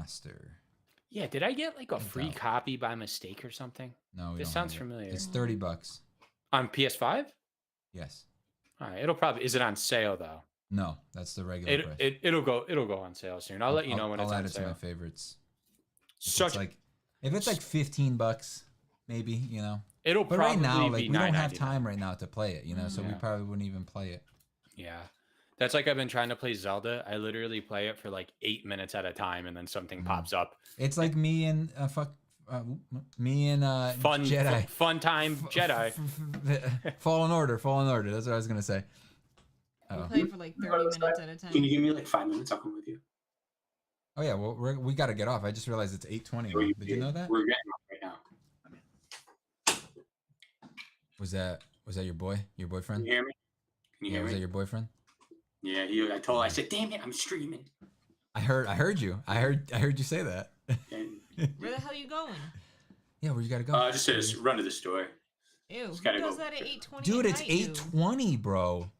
Remaster. Yeah, did I get like a I free doubt. copy by mistake or something? No, This sounds familiar. It's $30. On PS5? Yes. All right, it'll probably. Is it on sale though? No, that's the regular price. It'll go on sale soon. I'll let you know when it's on I'll add it sale. to my favorites. If it's like $15, maybe, you know. It'll but probably right now, be like we don't have time right now to play it, you know, so Yeah. we probably wouldn't even play it. Yeah. That's like I've been trying to play Zelda. I literally play it for like 8 minutes at a time, and then something pops up. It's like me and Jedi. Fun time Jedi. Fallen Order. That's what I was gonna say. We play for like 30 minutes at a time. Can you give me like 5 minutes? I'll come with you. Oh yeah, well we got to get off. I just realized it's 8:20. Did you know that? We're getting off right now. Was that your boy? Your boyfriend? Can you hear me? Can you hear Was me? that your boyfriend? Yeah, I said, damn it, I'm streaming. I heard you. I heard you say that. Where the hell are you going? Yeah, where you gotta go? Just to run to the store. Ew, who gotta does go. that at 8:20? Dude, it's 8:20, bro.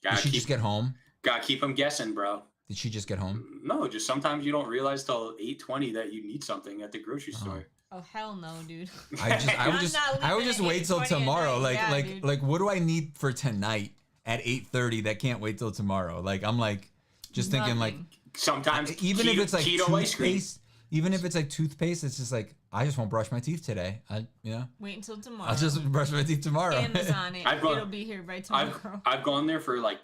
Did she just get home? Gotta keep them guessing, bro. Did she just get home? No, just sometimes you don't realize till 8:20 that you need something at the grocery store. Oh hell no, dude. I would just wait till tomorrow. Like what do I need for tonight at 8:30 that can't wait till tomorrow? Like I'm like just thinking like sometimes even if it's like keto ice cream. toothpaste, even if it's like toothpaste, it's just like I just won't brush my teeth today. Wait until tomorrow. I'll just brush my teeth tomorrow. Amazon it. It'll be here by tomorrow. I've gone there for like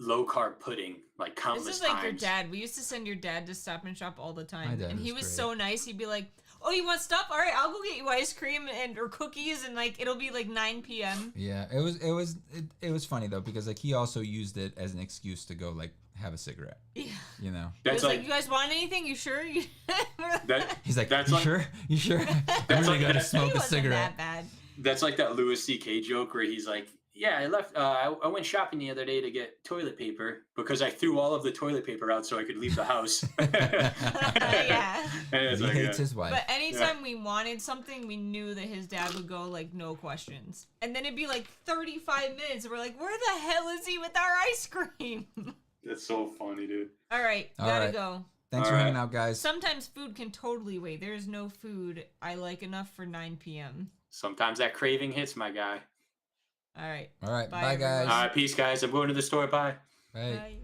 low carb pudding like countless times. This is like your dad. We used to send your dad to Stop and Shop all the time, and he was great. so nice. He'd be like, "Oh, you want stuff? All right, I'll go get you ice cream or cookies," and like it'll be like 9 p.m. Yeah, it was funny though because like he also used it as an excuse to go like have a cigarette. Yeah. You know. That's like, you guys want anything? You sure? He's like, that's you like, sure? You sure? I'm really gonna smoke a cigarette. That bad. That's like that Louis C.K. joke where he's like, yeah, I left. I went shopping the other day to get toilet paper because I threw all of the toilet paper out so I could leave the house. Yeah. He hates his wife. But anytime we wanted something, we knew that his dad would go like, no questions. And then it'd be like 35 minutes. And we're like, where the hell is he with our ice cream? That's so funny, dude. All right. Gotta go. Thanks for hanging out, guys. Sometimes food can totally wait. There is no food I like enough for 9 p.m. Sometimes that craving hits, my guy. All right. All right. Bye guys. All right. Peace, guys. I'm going to the store. Bye. Bye. Bye.